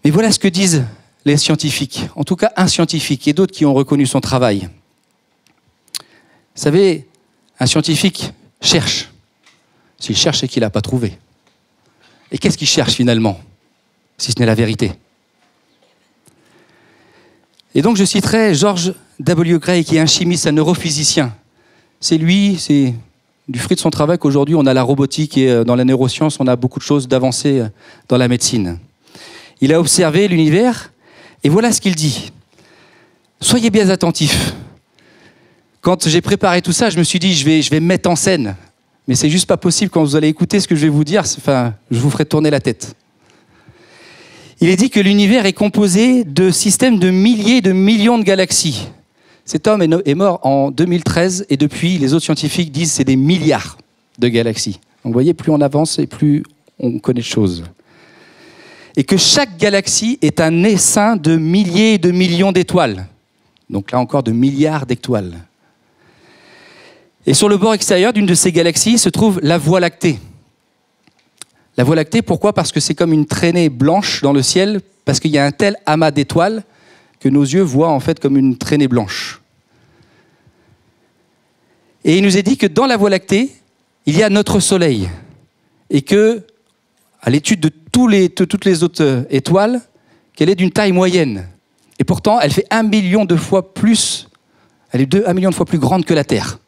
Mais voilà ce que disent les scientifiques, en tout cas un scientifique et d'autres qui ont reconnu son travail. Vous savez, un scientifique cherche. S'il cherche, c'est qu'il n'a pas trouvé. Et qu'est-ce qu'il cherche finalement, si ce n'est la vérité ? Et donc je citerai George W. Gray, qui est un chimiste, un neurophysicien. C'est lui, c'est du fruit de son travail qu'aujourd'hui on a la robotique et dans la neuroscience, on a beaucoup de choses d'avancées dans la médecine. Il a observé l'univers et voilà ce qu'il dit. Soyez bien attentifs. Quand j'ai préparé tout ça, je me suis dit je vais me mettre en scène. Mais c'est juste pas possible quand vous allez écouter ce que je vais vous dire. Enfin, je vous ferai tourner la tête. Il est dit que l'univers est composé de systèmes de milliers de millions de galaxies. Cet homme est mort en 2013 et depuis, les autres scientifiques disent que c'est des milliards de galaxies. Donc vous voyez, plus on avance et plus on connaît de choses. Et que chaque galaxie est un essaim de milliers et de millions d'étoiles. Donc là encore, de milliards d'étoiles. Et sur le bord extérieur d'une de ces galaxies se trouve la Voie lactée. La Voie lactée, pourquoi ? Parce que c'est comme une traînée blanche dans le ciel, parce qu'il y a un tel amas d'étoiles que nos yeux voient en fait comme une traînée blanche. Et il nous est dit que dans la Voie lactée, il y a notre Soleil. Et que, à l'étude de toutes les autres étoiles, qu'elle est d'une taille moyenne. Et pourtant, elle fait 1 million de fois plus, elle est 1 million de fois plus grande que la Terre.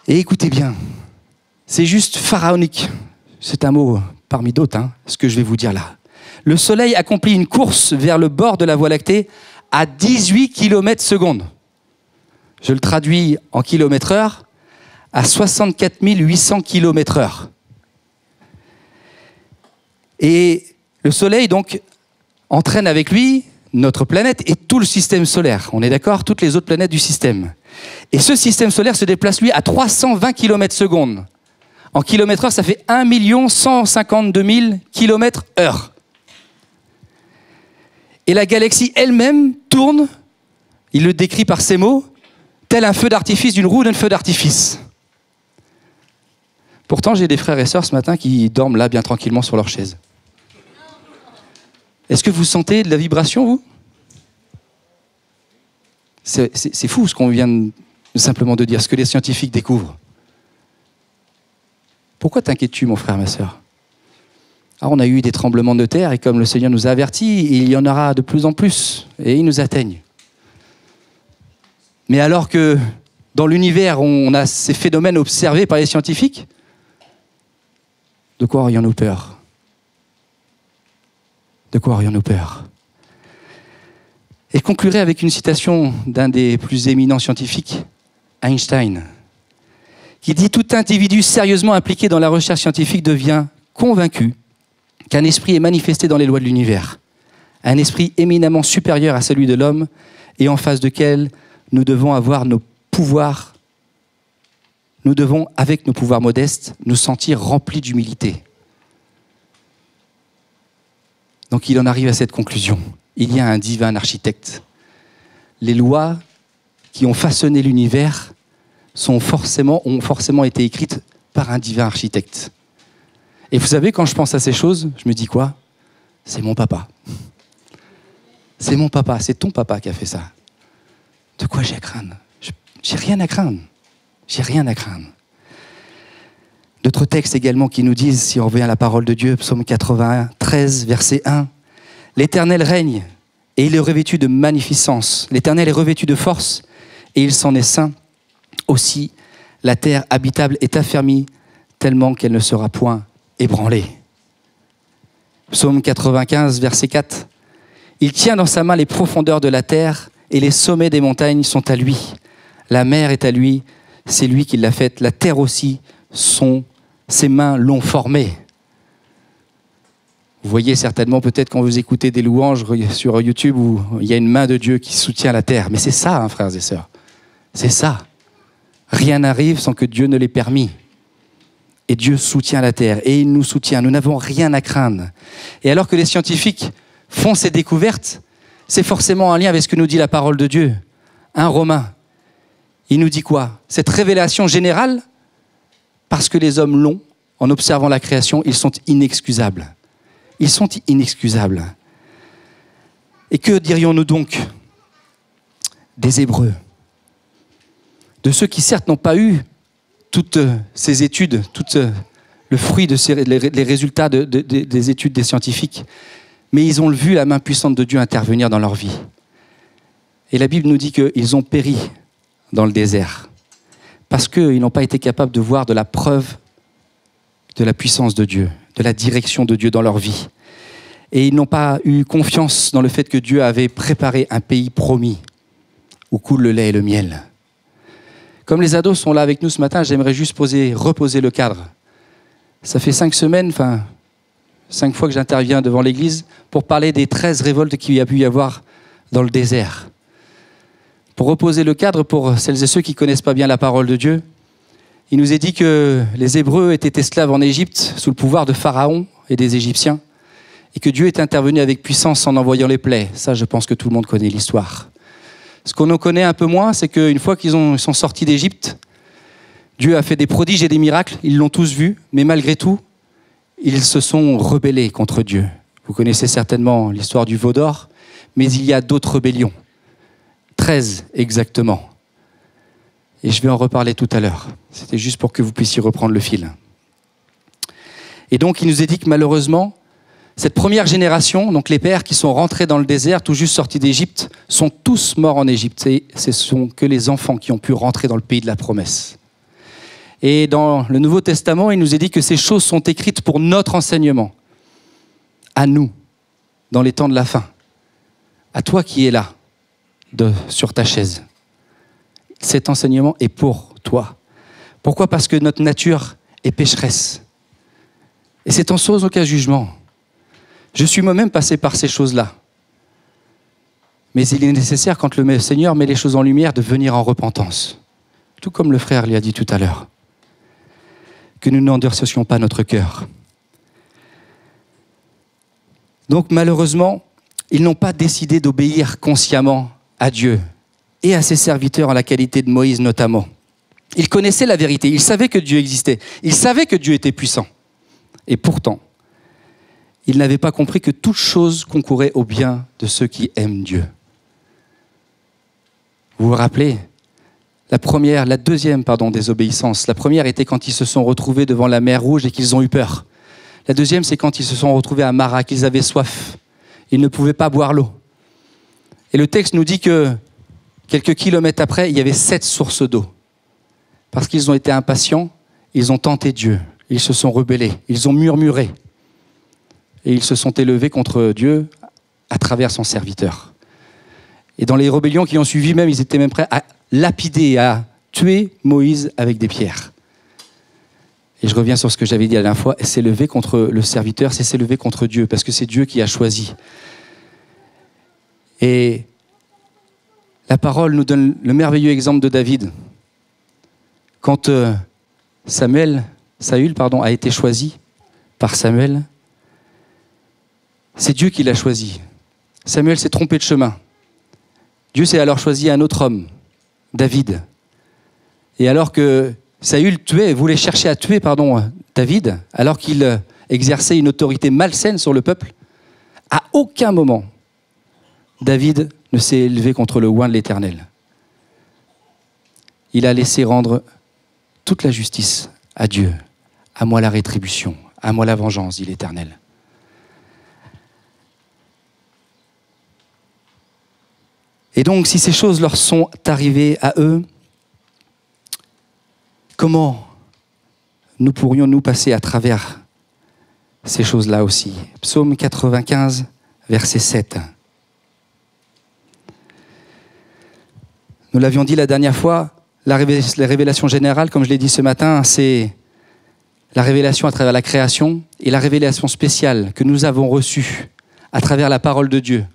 Et écoutez bien, c'est juste pharaonique. C'est un mot parmi d'autres, ce que je vais vous dire là. Le Soleil accomplit une course vers le bord de la Voie lactée à 18 km/s. Je le traduis en km/h, à 64 800 km/h. Et le Soleil, donc, entraîne avec lui notre planète et tout le système solaire. On est d'accord ? Toutes les autres planètes du système. Et ce système solaire se déplace, lui, à 320 km/s. En km/h, ça fait 1 152 000 km/h. Et la galaxie elle-même tourne, il le décrit par ces mots, tel un feu d'artifice, d'une roue d'un feu d'artifice. Pourtant, j'ai des frères et sœurs ce matin qui dorment là, bien tranquillement, sur leur chaise. Est-ce que vous sentez de la vibration, vous ? C'est fou ce qu'on vient simplement de dire, ce que les scientifiques découvrent. Pourquoi t'inquiètes-tu, mon frère, ma sœur ? Alors, on a eu des tremblements de terre et comme le Seigneur nous a avertis, il y en aura de plus en plus et ils nous atteignent. Mais alors que dans l'univers, on a ces phénomènes observés par les scientifiques, de quoi aurions-nous peur ? De quoi aurions-nous peur ? Et je conclurai avec une citation d'un des plus éminents scientifiques, Einstein, qui dit « Tout individu sérieusement impliqué dans la recherche scientifique devient convaincu qu'un esprit est manifesté dans les lois de l'univers, un esprit éminemment supérieur à celui de l'homme et en face duquel nous devons avoir nos pouvoirs, nous devons, avec nos pouvoirs modestes, nous sentir remplis d'humilité. » Donc il en arrive à cette conclusion. Il y a un divin architecte. Les lois qui ont façonné l'univers ont forcément été écrites par un divin architecte. Et vous savez, quand je pense à ces choses, je me dis quoi? C'est mon papa. C'est mon papa, c'est ton papa qui a fait ça. De quoi j'ai à craindre? J'ai rien à craindre. J'ai rien à craindre. D'autres textes également qui nous disent, si on revient à la parole de Dieu, psaume 81, 13, verset 1, « L'Éternel règne, et il est revêtu de magnificence. L'Éternel est revêtu de force, et il s'en est saint. Aussi, la terre habitable est affermie, tellement qu'elle ne sera point ébranlée. » Psaume 95, verset 4, « Il tient dans sa main les profondeurs de la terre, et les sommets des montagnes sont à lui. La mer est à lui, c'est lui qui l'a faite. La terre aussi, ses mains l'ont formée. » Vous voyez certainement peut-être quand vous écoutez des louanges sur YouTube où il y a une main de Dieu qui soutient la terre. Mais c'est ça, hein, frères et sœurs. C'est ça. Rien n'arrive sans que Dieu ne l'ait permis. Et Dieu soutient la terre et il nous soutient. Nous n'avons rien à craindre. Et alors que les scientifiques font ces découvertes, c'est forcément en lien avec ce que nous dit la parole de Dieu. Un Romain, il nous dit quoi? Cette révélation générale, parce que les hommes l'ont, en observant la création, ils sont inexcusables. Ils sont inexcusables. Et que dirions-nous donc des Hébreux? De ceux qui certes n'ont pas eu toutes ces études, tout le fruit de les résultats des études des scientifiques, mais ils ont vu la main puissante de Dieu intervenir dans leur vie. Et la Bible nous dit qu'ils ont péri dans le désert, parce qu'ils n'ont pas été capables de voir de la preuve de la puissance de Dieu, de la direction de Dieu dans leur vie. Et ils n'ont pas eu confiance dans le fait que Dieu avait préparé un pays promis, où coule le lait et le miel. Comme les ados sont là avec nous ce matin, j'aimerais juste reposer le cadre. Ça fait 5 semaines, 5 fois que j'interviens devant l'église pour parler des 13 révoltes qu'il y a pu y avoir dans le désert. Pour reposer le cadre pour celles et ceux qui ne connaissent pas bien la parole de Dieu, il nous est dit que les Hébreux étaient esclaves en Égypte sous le pouvoir de Pharaon et des Égyptiens et que Dieu est intervenu avec puissance en envoyant les plaies. Ça, je pense que tout le monde connaît l'histoire. Ce qu'on en connaît un peu moins, c'est qu'une fois qu'ils sont sortis d'Égypte, Dieu a fait des prodiges et des miracles, ils l'ont tous vu, mais malgré tout, ils se sont rebellés contre Dieu. Vous connaissez certainement l'histoire du veau d'or, mais il y a d'autres rébellions. 13 exactement. Et je vais en reparler tout à l'heure. C'était juste pour que vous puissiez reprendre le fil. Et donc, il nous est dit que malheureusement, cette première génération, donc les pères qui sont rentrés dans le désert, tout juste sortis d'Égypte, sont tous morts en Égypte. Et ce sont que les enfants qui ont pu rentrer dans le pays de la promesse. Et dans le Nouveau Testament, il nous est dit que ces choses sont écrites pour notre enseignement. À nous, dans les temps de la fin. À toi qui es là, sur ta chaise. Cet enseignement est pour toi. Pourquoi? Parce que notre nature est pécheresse. Et c'est en sans aucun jugement. Je suis moi-même passé par ces choses-là. Mais il est nécessaire, quand le Seigneur met les choses en lumière, de venir en repentance. Tout comme le frère lui a dit tout à l'heure. Que nous n'endurcissions pas notre cœur. Donc malheureusement, ils n'ont pas décidé d'obéir consciemment à Dieu et à ses serviteurs en la qualité de Moïse notamment. Ils connaissaient la vérité, ils savaient que Dieu existait, ils savaient que Dieu était puissant. Et pourtant, ils n'avaient pas compris que toute chose concourait au bien de ceux qui aiment Dieu. Vous vous rappelez, la deuxième désobéissance. La première était quand ils se sont retrouvés devant la mer Rouge et qu'ils ont eu peur. La deuxième, c'est quand ils se sont retrouvés à Mara, qu'ils avaient soif. Ils ne pouvaient pas boire l'eau. Et le texte nous dit que quelques kilomètres après, il y avait 7 sources d'eau. Parce qu'ils ont été impatients, ils ont tenté Dieu. Ils se sont rebellés, ils ont murmuré. Et ils se sont élevés contre Dieu à travers son serviteur. Et dans les rébellions qui ont suivi, même, ils étaient même prêts à lapider, à tuer Moïse avec des pierres. Et je reviens sur ce que j'avais dit la dernière fois, s'élever contre le serviteur, c'est s'élever contre Dieu, parce que c'est Dieu qui a choisi. Et la parole nous donne le merveilleux exemple de David. Quand Saül a été choisi par Samuel, c'est Dieu qui l'a choisi. Samuel s'est trompé de chemin. Dieu s'est alors choisi un autre homme, David. Et alors que Saül voulait chercher à tuer David, alors qu'il exerçait une autorité malsaine sur le peuple, à aucun moment, David ne s'est élevé contre le oint de l'Éternel. Il a laissé rendre toute la justice à Dieu. À moi la rétribution, à moi la vengeance, dit l'Éternel. Et donc, si ces choses leur sont arrivées à eux, comment nous pourrions-nous passer à travers ces choses-là aussi? Psaume 95, verset 7. Nous l'avions dit la dernière fois, la révélation générale, comme je l'ai dit ce matin, c'est la révélation à travers la création et la révélation spéciale que nous avons reçue à travers la parole de Dieu.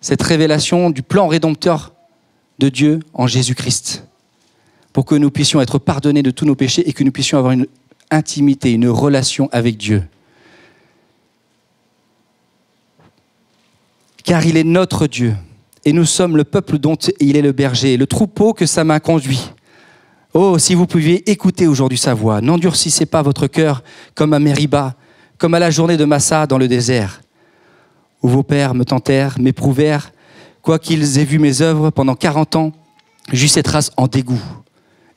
Cette révélation du plan rédempteur de Dieu en Jésus-Christ, pour que nous puissions être pardonnés de tous nos péchés et que nous puissions avoir une intimité, une relation avec Dieu. Car il est notre Dieu, et nous sommes le peuple dont il est le berger, le troupeau que sa main conduit. Oh, si vous pouviez écouter aujourd'hui sa voix, n'endurcissez pas votre cœur comme à Mériba, comme à la journée de Massa dans le désert, où vos pères me tentèrent, m'éprouvèrent, quoiqu'ils aient vu mes œuvres pendant 40 ans, j'eus cette race en dégoût.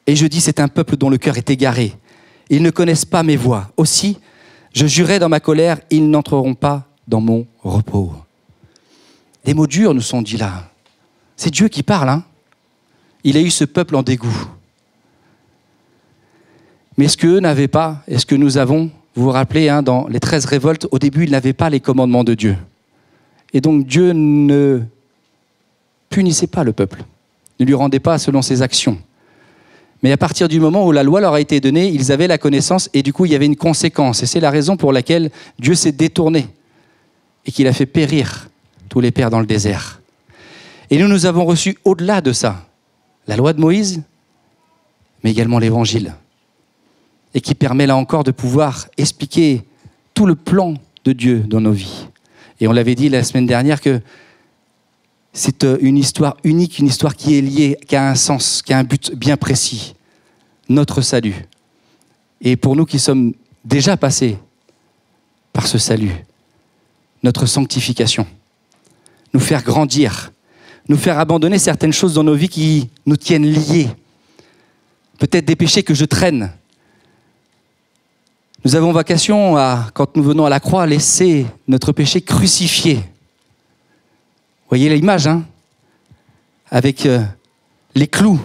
Et je dis, c'est un peuple dont le cœur est égaré. Ils ne connaissent pas mes voies. Aussi, je jurai dans ma colère, ils n'entreront pas dans mon repos. Les mots durs nous sont dits là. C'est Dieu qui parle, hein. Il a eu ce peuple en dégoût. Mais ce qu'eux n'avaient pas, et ce que nous avons, vous vous rappelez, hein, dans les 13 révoltes, au début, ils n'avaient pas les commandements de Dieu. Et donc Dieu ne punissait pas le peuple, ne lui rendait pas selon ses actions. Mais à partir du moment où la loi leur a été donnée, ils avaient la connaissance et du coup il y avait une conséquence. Et c'est la raison pour laquelle Dieu s'est détourné et qu'il a fait périr tous les pères dans le désert. Et nous avons reçu au-delà de ça, la loi de Moïse, mais également l'évangile. Et qui permet là encore de pouvoir expliquer tout le plan de Dieu dans nos vies. Et on l'avait dit la semaine dernière que c'est une histoire unique, une histoire qui est liée, qui a un sens, qui a un but bien précis. Notre salut. Et pour nous qui sommes déjà passés par ce salut, notre sanctification, nous faire grandir, nous faire abandonner certaines choses dans nos vies qui nous tiennent liés. Peut-être des péchés que je traîne. Nous avons vocation à, quand nous venons à la croix, laisser notre péché crucifié. Vous voyez l'image, hein? Avec les clous.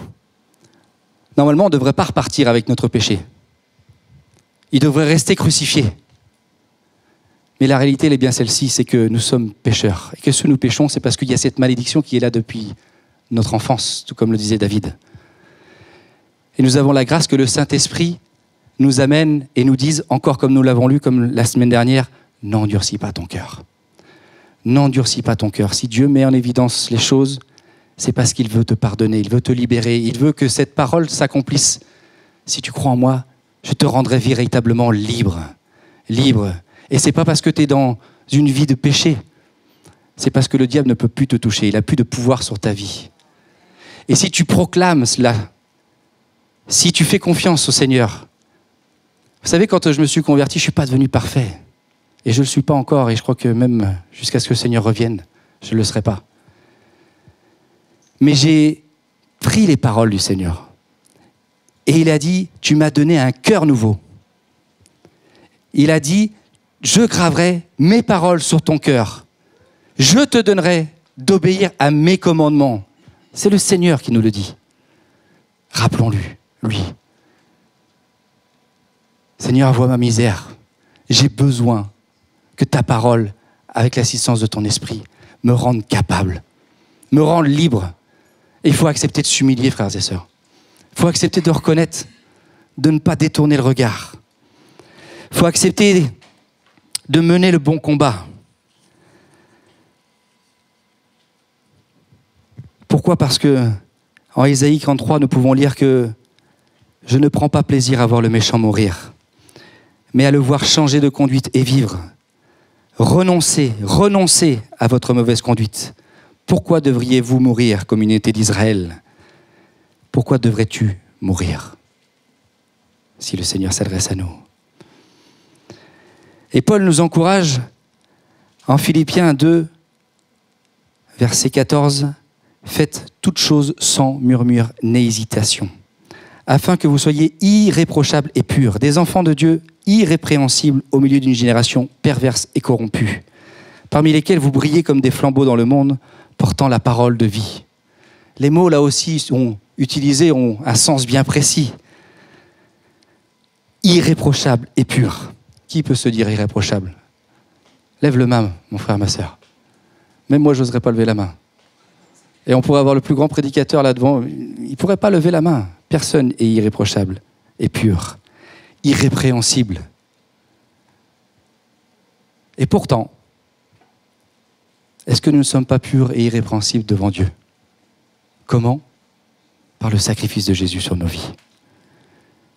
Normalement, on ne devrait pas repartir avec notre péché. Il devrait rester crucifié. Mais la réalité, elle est bien celle-ci, c'est que nous sommes pécheurs. Et que si nous péchons, c'est parce qu'il y a cette malédiction qui est là depuis notre enfance, tout comme le disait David. Et nous avons la grâce que le Saint-Esprit nous amène et nous dise, encore comme nous l'avons lu, comme la semaine dernière, n'endurcis pas ton cœur. N'endurcis pas ton cœur. Si Dieu met en évidence les choses, c'est parce qu'il veut te pardonner, il veut te libérer, il veut que cette parole s'accomplisse. Si tu crois en moi, je te rendrai véritablement libre. Libre. Et c'est pas parce que tu es dans une vie de péché, c'est parce que le diable ne peut plus te toucher, il n'a plus de pouvoir sur ta vie. Et si tu proclames cela, si tu fais confiance au Seigneur, vous savez, quand je me suis converti, je ne suis pas devenu parfait. Et je ne le suis pas encore, et je crois que même jusqu'à ce que le Seigneur revienne, je ne le serai pas. Mais j'ai pris les paroles du Seigneur. Et il a dit, tu m'as donné un cœur nouveau. Il a dit, je graverai mes paroles sur ton cœur. Je te donnerai d'obéir à mes commandements. C'est le Seigneur qui nous le dit. Rappelons-lui, lui. Seigneur, vois ma misère. J'ai besoin que ta parole, avec l'assistance de ton esprit, me rende capable, me rendre libre. Et il faut accepter de s'humilier, frères et sœurs. Il faut accepter de reconnaître, de ne pas détourner le regard. Il faut accepter de mener le bon combat. Pourquoi ? Parce que en Ésaïe 43, nous pouvons lire que « Je ne prends pas plaisir à voir le méchant mourir, mais à le voir changer de conduite et vivre. Renoncez à votre mauvaise conduite. Pourquoi devriez-vous mourir, communauté d'Israël ? Pourquoi devrais-tu mourir ?» Si le Seigneur s'adresse à nous. Et Paul nous encourage en Philippiens 2, verset 14, « Faites toutes choses sans murmure ni hésitation, afin que vous soyez irréprochables et purs, des enfants de Dieu irrépréhensibles au milieu d'une génération perverse et corrompue, parmi lesquels vous brillez comme des flambeaux dans le monde, portant la parole de vie. » Les mots là aussi sont utilisés, ont un sens bien précis. Irréprochable et pur. Qui peut se dire irréprochable ? Lève le main, mon frère, ma sœur. Même moi, je n'oserais pas lever la main. Et on pourrait avoir le plus grand prédicateur là devant, il ne pourrait pas lever la main. Personne est irréprochable et pur, irrépréhensible. Et pourtant, est-ce que nous ne sommes pas purs et irrépréhensibles devant Dieu ? Comment ? Par le sacrifice de Jésus sur nos vies.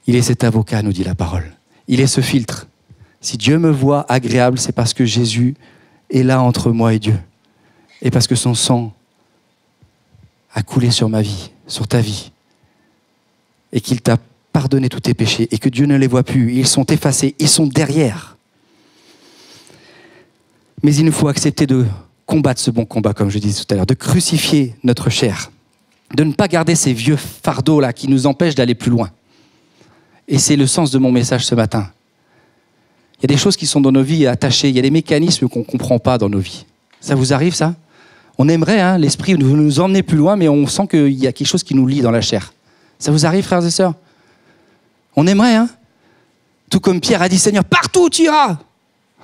Il est cet avocat, nous dit la parole. Il est ce filtre. Si Dieu me voit agréable, c'est parce que Jésus est là entre moi et Dieu. Et parce que son sang a coulé sur ma vie, sur ta vie. Et qu'il t'a pardonné tous tes péchés. Et que Dieu ne les voit plus. Ils sont effacés. Ils sont derrière. Mais il nous faut accepter de combattre ce bon combat, comme je disais tout à l'heure. De crucifier notre chair. De ne pas garder ces vieux fardeaux-là qui nous empêchent d'aller plus loin. Et c'est le sens de mon message ce matin. Il y a des choses qui sont dans nos vies attachées. Il y a des mécanismes qu'on ne comprend pas dans nos vies. Ça vous arrive, ça ? On aimerait, l'esprit nous emmener plus loin, mais on sent qu'il y a quelque chose qui nous lie dans la chair. Ça vous arrive, frères et sœurs ? On aimerait, Tout comme Pierre a dit, Seigneur, partout où tu iras.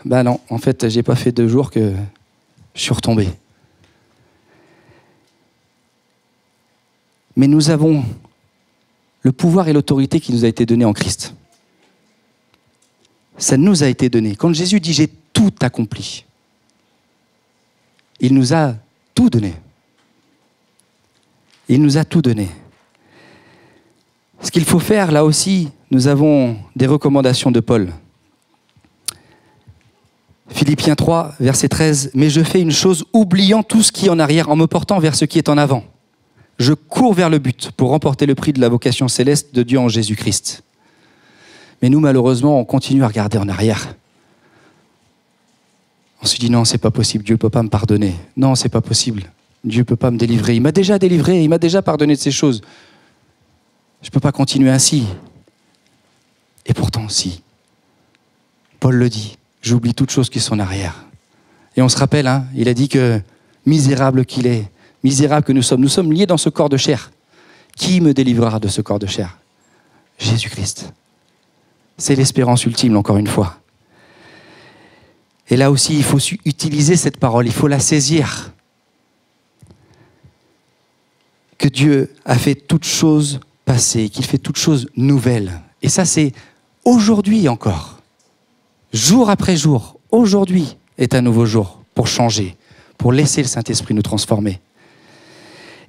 Ben non, en fait, j'ai pas fait 2 jours que je suis retombé. Mais nous avons le pouvoir et l'autorité qui nous a été donné en Christ. Ça nous a été donné. Quand Jésus dit « j'ai tout accompli », il nous a tout donné. Il nous a tout donné. Ce qu'il faut faire, là aussi, nous avons des recommandations de Paul. Philippiens 3, verset 13, « Mais je fais une chose, oubliant tout ce qui est en arrière, en me portant vers ce qui est en avant. Je cours vers le but pour remporter le prix de la vocation céleste de Dieu en Jésus-Christ. » Mais nous, malheureusement, on continue à regarder en arrière. On se dit, non, c'est pas possible, Dieu ne peut pas me pardonner. Non, c'est pas possible, Dieu ne peut pas me délivrer. Il m'a déjà délivré, il m'a déjà pardonné de ces choses. Je ne peux pas continuer ainsi. Et pourtant, si. Paul le dit, j'oublie toutes choses qui sont en arrière. Et on se rappelle, il a dit que misérable qu'il est, misérable que nous sommes liés dans ce corps de chair. Qui me délivrera de ce corps de chair ? Jésus-Christ. C'est l'espérance ultime, encore une fois. Et là aussi, il faut utiliser cette parole, il faut la saisir. Que Dieu a fait toutes choses passées, qu'il fait toutes choses nouvelles. Et ça, c'est aujourd'hui encore. Jour après jour, aujourd'hui est un nouveau jour pour changer, pour laisser le Saint-Esprit nous transformer.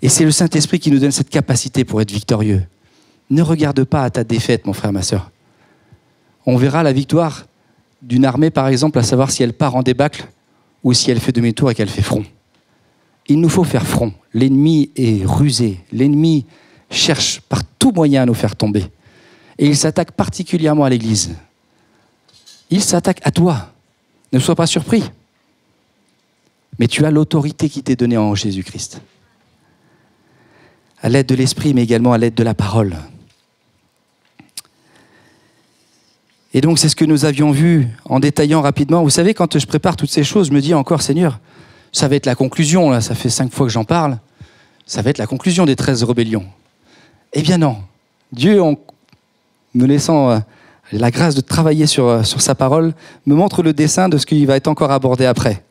Et c'est le Saint-Esprit qui nous donne cette capacité pour être victorieux. Ne regarde pas à ta défaite, mon frère, ma sœur. On verra la victoire d'une armée, par exemple, à savoir si elle part en débâcle ou si elle fait demi-tour et qu'elle fait front. Il nous faut faire front. L'ennemi est rusé. L'ennemi cherche par tout moyen à nous faire tomber. Et il s'attaque particulièrement à l'Église. Il s'attaque à toi. Ne sois pas surpris. Mais tu as l'autorité qui t'est donnée en Jésus-Christ. À l'aide de l'Esprit, mais également à l'aide de la parole. Et donc, c'est ce que nous avions vu en détaillant rapidement. Vous savez, quand je prépare toutes ces choses, je me dis encore, Seigneur, ça va être la conclusion, là, ça fait 5 fois que j'en parle, ça va être la conclusion des 13 rébellions. Eh bien non. Dieu, en me laissant la grâce de travailler sur sa parole, me montre le dessin de ce qui va être encore abordé après.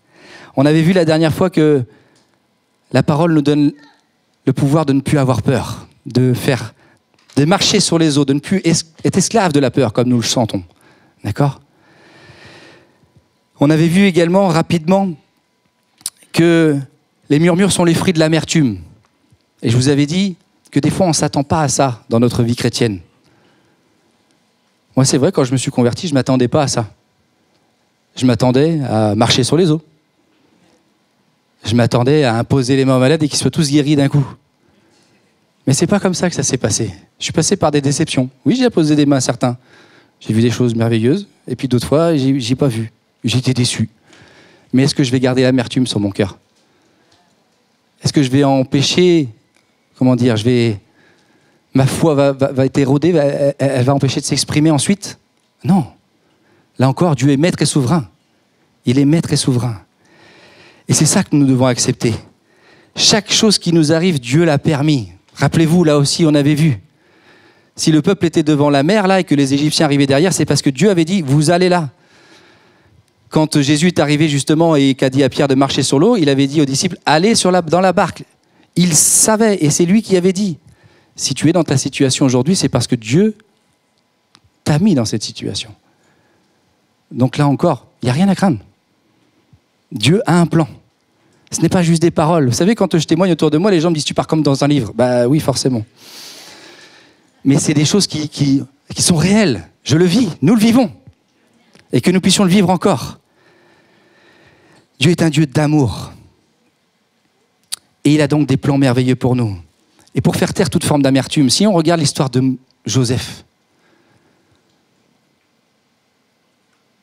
On avait vu la dernière fois que La parole nous donne le pouvoir de ne plus avoir peur, de marcher sur les eaux, de ne plus être esclave de la peur comme nous le sentons. D'accord ? On avait vu également rapidement que les murmures sont les fruits de l'amertume. Et je vous avais dit que des fois on ne s'attend pas à ça dans notre vie chrétienne. Moi c'est vrai, quand je me suis converti, je ne m'attendais pas à ça. Je m'attendais à marcher sur les eaux. Je m'attendais à imposer les mains aux malades et qu'ils soient tous guéris d'un coup. Mais c'est pas comme ça que ça s'est passé. Je suis passé par des déceptions. Oui, j'ai imposé des mains à certains. J'ai vu des choses merveilleuses, et puis d'autres fois, j'ai pas vu. J'étais déçu. Mais est-ce que je vais garder l'amertume sur mon cœur ? Est-ce que je vais empêcher, ma foi va être érodée, elle va empêcher de s'exprimer ensuite ? Non. Là encore, Dieu est maître et souverain. Il est maître et souverain. Et c'est ça que nous devons accepter. Chaque chose qui nous arrive, Dieu l'a permis. Rappelez-vous, là aussi, on avait vu. Si le peuple était devant la mer, là, et que les Égyptiens arrivaient derrière, c'est parce que Dieu avait dit, vous allez là. Quand Jésus est arrivé justement et qu'a dit à Pierre de marcher sur l'eau, il avait dit aux disciples, allez dans la barque. Il savait, et c'est lui qui avait dit, si tu es dans ta situation aujourd'hui, c'est parce que Dieu t'a mis dans cette situation. Donc là encore, il n'y a rien à craindre. Dieu a un plan. Ce n'est pas juste des paroles. Vous savez, quand je témoigne autour de moi, les gens me disent, tu pars comme dans un livre. Bah oui, forcément. Mais c'est des choses qui sont réelles. Je le vis, nous le vivons. Et que nous puissions le vivre encore. Dieu est un Dieu d'amour. Et il a donc des plans merveilleux pour nous. Et pour faire taire toute forme d'amertume, si on regarde l'histoire de Joseph,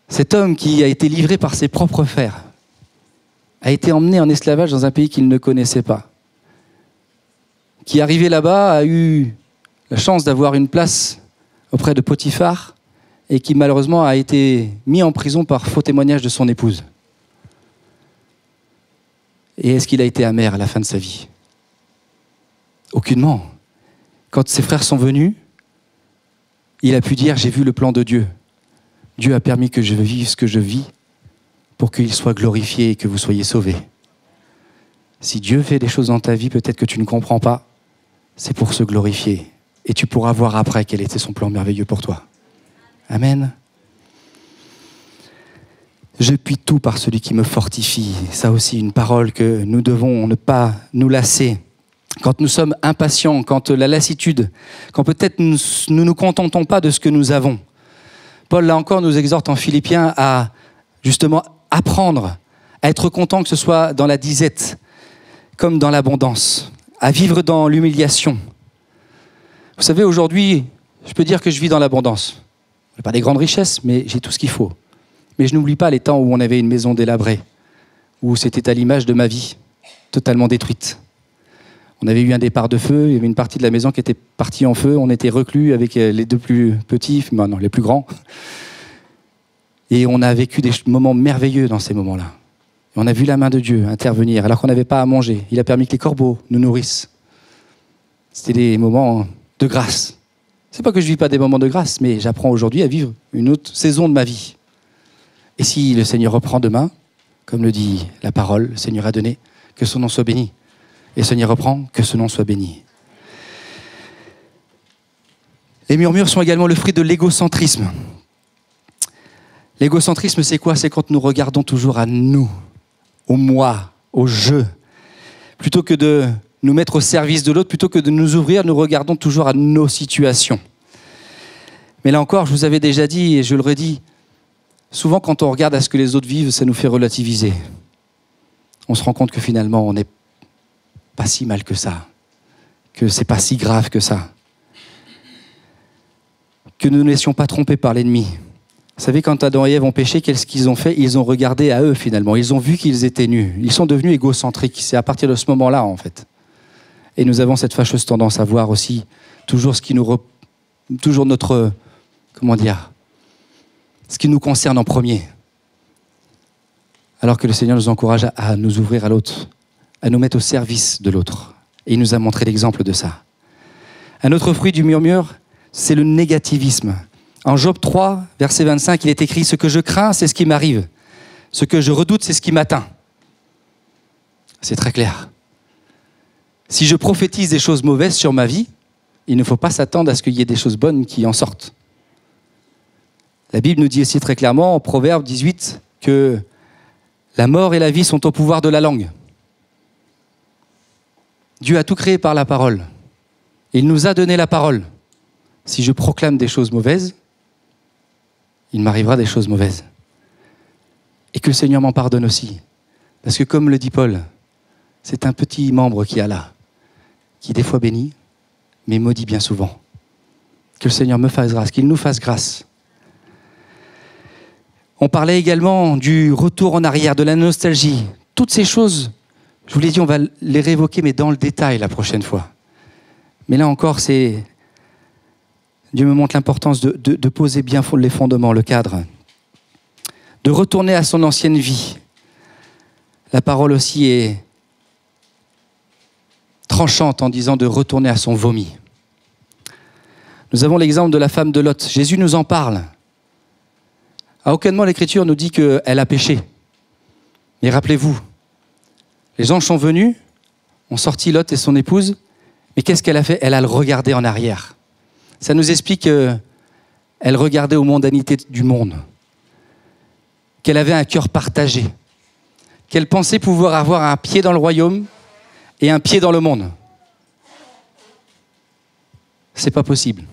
cet homme qui a été livré par ses propres frères, a été emmené en esclavage dans un pays qu'il ne connaissait pas, qui arrivé là-bas a eu la chance d'avoir une place auprès de Potiphar et qui malheureusement a été mis en prison par faux témoignage de son épouse. Et est-ce qu'il a été amer à la fin de sa vie ? Aucunement. Quand ses frères sont venus, il a pu dire « J'ai vu le plan de Dieu. Dieu a permis que je vive ce que je vis pour qu'il soit glorifié et que vous soyez sauvés. » Si Dieu fait des choses dans ta vie, peut-être que tu ne comprends pas, c'est pour se glorifier. Et tu pourras voir après quel était son plan merveilleux pour toi. Amen. Je puis tout par celui qui me fortifie. Ça aussi, une parole que nous devons ne pas nous lasser. Quand nous sommes impatients, quand la lassitude, quand peut-être nous ne nous contentons pas de ce que nous avons. Paul, là encore, nous exhorte en Philippiens à justement apprendre à être content, que ce soit dans la disette comme dans l'abondance, à vivre dans l'humiliation. Vous savez, aujourd'hui, je peux dire que je vis dans l'abondance. Je n'ai pas des grandes richesses, mais j'ai tout ce qu'il faut. Mais je n'oublie pas les temps où on avait une maison délabrée, où c'était à l'image de ma vie, totalement détruite. On avait eu un départ de feu, il y avait une partie de la maison qui était partie en feu, on était reclus avec les deux plus petits, non, les plus grands. Et on a vécu des moments merveilleux dans ces moments-là. Et on a vu la main de Dieu intervenir, alors qu'on n'avait pas à manger. Il a permis que les corbeaux nous nourrissent. C'était des moments de grâce. C'est pas que je ne vis pas des moments de grâce, mais j'apprends aujourd'hui à vivre une autre saison de ma vie. Et si le Seigneur reprend demain, comme le dit la parole, le Seigneur a donné, que son nom soit béni. Et le Seigneur reprend, que ce nom soit béni. Les murmures sont également le fruit de l'égocentrisme. L'égocentrisme, c'est quoi ? C'est quand nous regardons toujours à nous, au moi, au je. Plutôt que de nous mettre au service de l'autre, plutôt que de nous ouvrir, nous regardons toujours à nos situations. Mais là encore, je vous avais déjà dit, et je le redis, souvent quand on regarde à ce que les autres vivent, ça nous fait relativiser. On se rend compte que finalement, on n'est pas si mal que ça, que c'est pas si grave que ça. Que nous ne nous laissions pas tromper par l'ennemi. Vous savez, quand Adam et Ève ont péché, qu'est-ce qu'ils ont fait ? Ils ont regardé à eux finalement. Ils ont vu qu'ils étaient nus. Ils sont devenus égocentriques. C'est à partir de ce moment-là, en fait. Et nous avons cette fâcheuse tendance à voir aussi toujours ce qui nous... toujours notre... comment dire ? Ce qui nous concerne en premier. Alors que le Seigneur nous encourage à nous ouvrir à l'autre, à nous mettre au service de l'autre. Et il nous a montré l'exemple de ça. Un autre fruit du murmure, c'est le négativisme. En Job 3, verset 25, il est écrit « Ce que je crains, c'est ce qui m'arrive. Ce que je redoute, c'est ce qui m'atteint. » C'est très clair. Si je prophétise des choses mauvaises sur ma vie, il ne faut pas s'attendre à ce qu'il y ait des choses bonnes qui en sortent. La Bible nous dit aussi très clairement, en Proverbe 18, que la mort et la vie sont au pouvoir de la langue. Dieu a tout créé par la parole. Il nous a donné la parole. Si je proclame des choses mauvaises, il m'arrivera des choses mauvaises. Et que le Seigneur m'en pardonne aussi. Parce que comme le dit Paul, c'est un petit membre qui a là, qui des fois bénit, mais maudit bien souvent. Que le Seigneur me fasse grâce, qu'il nous fasse grâce. On parlait également du retour en arrière, de la nostalgie. Toutes ces choses, je vous l'ai dit, on va les réévoquer, mais dans le détail la prochaine fois. Mais là encore, Dieu me montre l'importance de poser bien les fondements, le cadre. De retourner à son ancienne vie. La parole aussi est tranchante en disant de retourner à son vomi. Nous avons l'exemple de la femme de Lot. Jésus nous en parle. À aucun moment l'Écriture nous dit qu'elle a péché. Mais rappelez-vous, les anges sont venus, ont sorti Lot et son épouse, mais qu'est-ce qu'elle a fait? Elle a regardé en arrière. Ça nous explique qu'elle regardait aux mondanités du monde, qu'elle avait un cœur partagé, qu'elle pensait pouvoir avoir un pied dans le royaume et un pied dans le monde. C'est pas possible.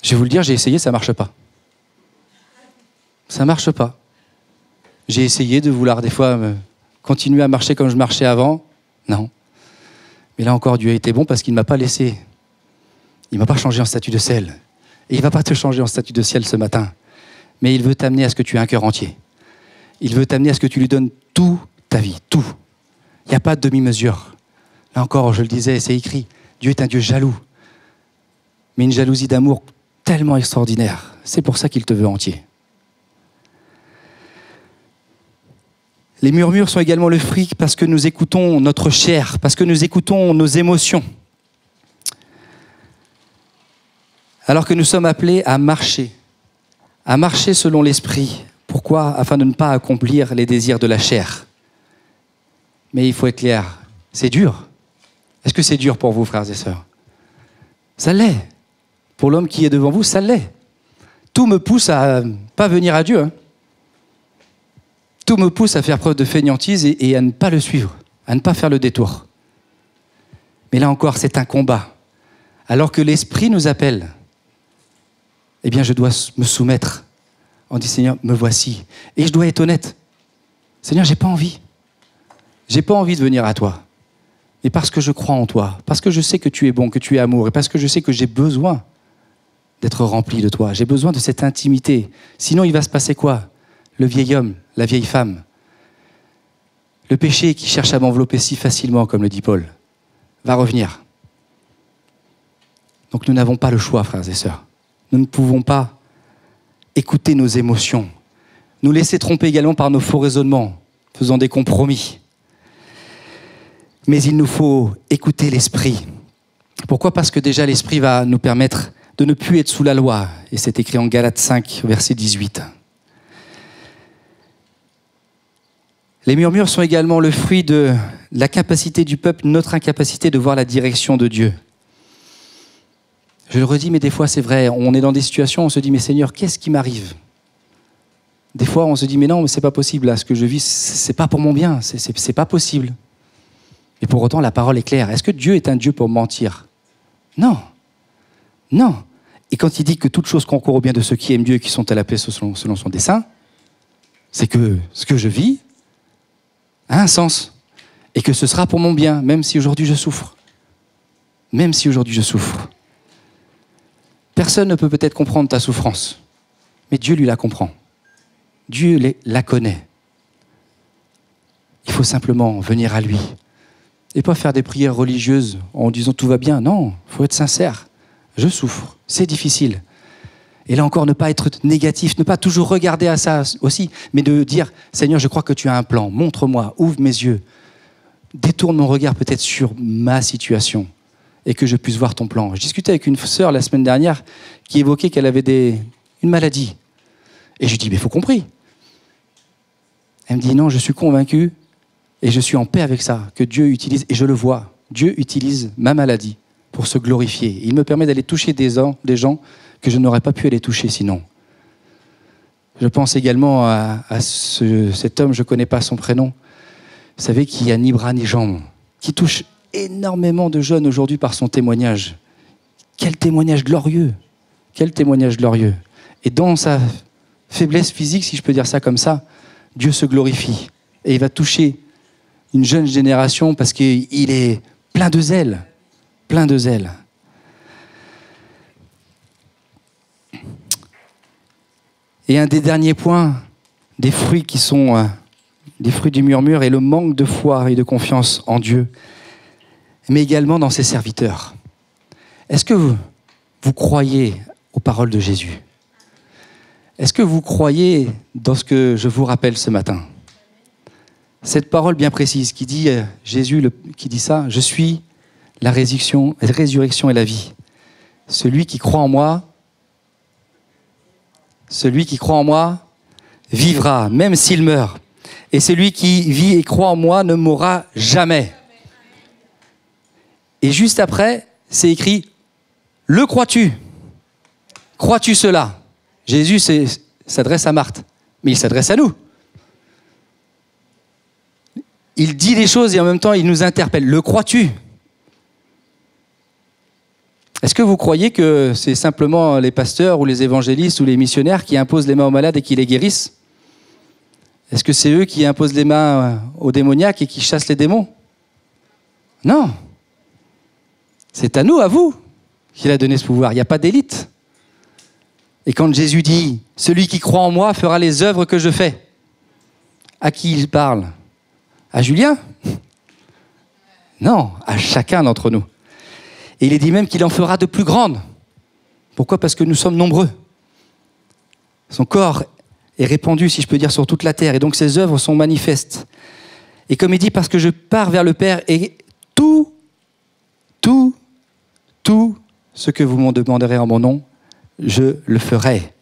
Je vais vous le dire, j'ai essayé, ça marche pas. Ça marche pas. J'ai essayé de vouloir des fois continuer à marcher comme je marchais avant. Non. Mais là encore, Dieu a été bon parce qu'il ne m'a pas laissé. Il ne m'a pas changé en statut de sel. Et il ne va pas te changer en statut de ciel ce matin. Mais il veut t'amener à ce que tu aies un cœur entier. Il veut t'amener à ce que tu lui donnes toute ta vie, tout. Il n'y a pas de demi-mesure. Là encore, je le disais, c'est écrit. Dieu est un Dieu jaloux. Mais une jalousie d'amour tellement extraordinaire. C'est pour ça qu'il te veut entier. Les murmures sont également le fruit parce que nous écoutons notre chair, parce que nous écoutons nos émotions. Alors que nous sommes appelés à marcher selon l'esprit. Pourquoi? Afin de ne pas accomplir les désirs de la chair. Mais il faut être clair, c'est dur. Est-ce que c'est dur pour vous, frères et sœurs? Ça l'est. Pour l'homme qui est devant vous, ça l'est. Tout me pousse à ne pas venir à Dieu. Tout me pousse à faire preuve de fainéantise et à ne pas le suivre, à ne pas faire le détour. Mais là encore, c'est un combat. Alors que l'Esprit nous appelle, eh bien, je dois me soumettre. On dit, Seigneur, me voici. Et je dois être honnête. Seigneur, j'ai pas envie. J'ai pas envie de venir à toi. Mais parce que je crois en toi, parce que je sais que tu es bon, que tu es amour, et parce que je sais que j'ai besoin d'être rempli de toi. J'ai besoin de cette intimité. Sinon, il va se passer quoi? Le vieil homme, la vieille femme. Le péché qui cherche à m'envelopper si facilement, comme le dit Paul, va revenir. Donc nous n'avons pas le choix, frères et sœurs. Nous ne pouvons pas écouter nos émotions, nous laisser tromper également par nos faux raisonnements, faisant des compromis. Mais il nous faut écouter l'Esprit. Pourquoi? Parce que déjà l'Esprit va nous permettre de ne plus être sous la loi. Et c'est écrit en Galates 5, verset 18. Les murmures sont également le fruit de la capacité du peuple, notre incapacité de voir la direction de Dieu. Je le redis, mais des fois c'est vrai, on est dans des situations, on se dit, mais Seigneur, qu'est-ce qui m'arrive? Des fois on se dit, mais non, mais c'est pas possible, là, ce que je vis, c'est pas pour mon bien, c'est pas possible. Et pour autant, la parole est claire. Est-ce que Dieu est un Dieu pour mentir? Non. Non. Et quand il dit que toute chose concourt au bien de ceux qui aiment Dieu et qui sont à la paix selon son dessein, c'est que ce que je vis a un sens. Et que ce sera pour mon bien, même si aujourd'hui je souffre. Même si aujourd'hui je souffre. Personne ne peut peut-être comprendre ta souffrance, mais Dieu lui la comprend. Dieu la connaît. Il faut simplement venir à lui. Et pas faire des prières religieuses en disant tout va bien. Non, il faut être sincère. Je souffre, c'est difficile. Et là encore, ne pas être négatif, ne pas toujours regarder à ça aussi, mais de dire, Seigneur, je crois que tu as un plan, montre-moi, ouvre mes yeux, détourne mon regard peut-être sur ma situation et que je puisse voir ton plan. Je discutais avec une sœur la semaine dernière qui évoquait qu'elle avait une maladie. Et je lui dis, mais il faut compris. Elle me dit, non, je suis convaincu Et je suis en paix avec ça, que Dieu utilise, et je le vois, Dieu utilise ma maladie pour se glorifier. Il me permet d'aller toucher des gens que je n'aurais pas pu aller toucher sinon. Je pense également à cet homme, je ne connais pas son prénom, vous savez, qui a ni bras ni jambes, qui touche énormément de jeunes aujourd'hui par son témoignage. Quel témoignage glorieux! Quel témoignage glorieux! Et dans sa faiblesse physique, si je peux dire ça comme ça, Dieu se glorifie. Et il va toucher une jeune génération parce qu'il est plein de zèle. Plein de zèle. Et un des derniers points, des fruits qui sont des fruits du murmure, est le manque de foi et de confiance en Dieu, mais également dans ses serviteurs. Est-ce que vous croyez aux paroles de Jésus? Est-ce que vous croyez dans ce que je vous rappelle ce matin? Cette parole bien précise qui dit, Jésus qui dit ça, « Je suis la résurrection et la vie. Celui qui croit en moi vivra, même s'il meurt. Et celui qui vit et croit en moi ne mourra jamais. » Et juste après, c'est écrit, « Le crois-tu? Crois-tu cela ?» Jésus s'adresse à Marthe, mais il s'adresse à nous. Il dit des choses et en même temps, il nous interpelle. « Le crois-tu » ? Est-ce que vous croyez que c'est simplement les pasteurs ou les évangélistes ou les missionnaires qui imposent les mains aux malades et qui les guérissent? Est-ce que c'est eux qui imposent les mains aux démoniaques et qui chassent les démons? Non. C'est à nous, à vous, qu'il a donné ce pouvoir. Il n'y a pas d'élite. Et quand Jésus dit « Celui qui croit en moi fera les œuvres que je fais », à qui il parle? À Julien? Non, à chacun d'entre nous. Et il est dit même qu'il en fera de plus grandes. Pourquoi? Parce que nous sommes nombreux. Son corps est répandu, si je peux dire, sur toute la terre. Et donc ses œuvres sont manifestes. Et comme il dit, parce que je pars vers le Père et tout ce que vous m'en demanderez en mon nom, je le ferai.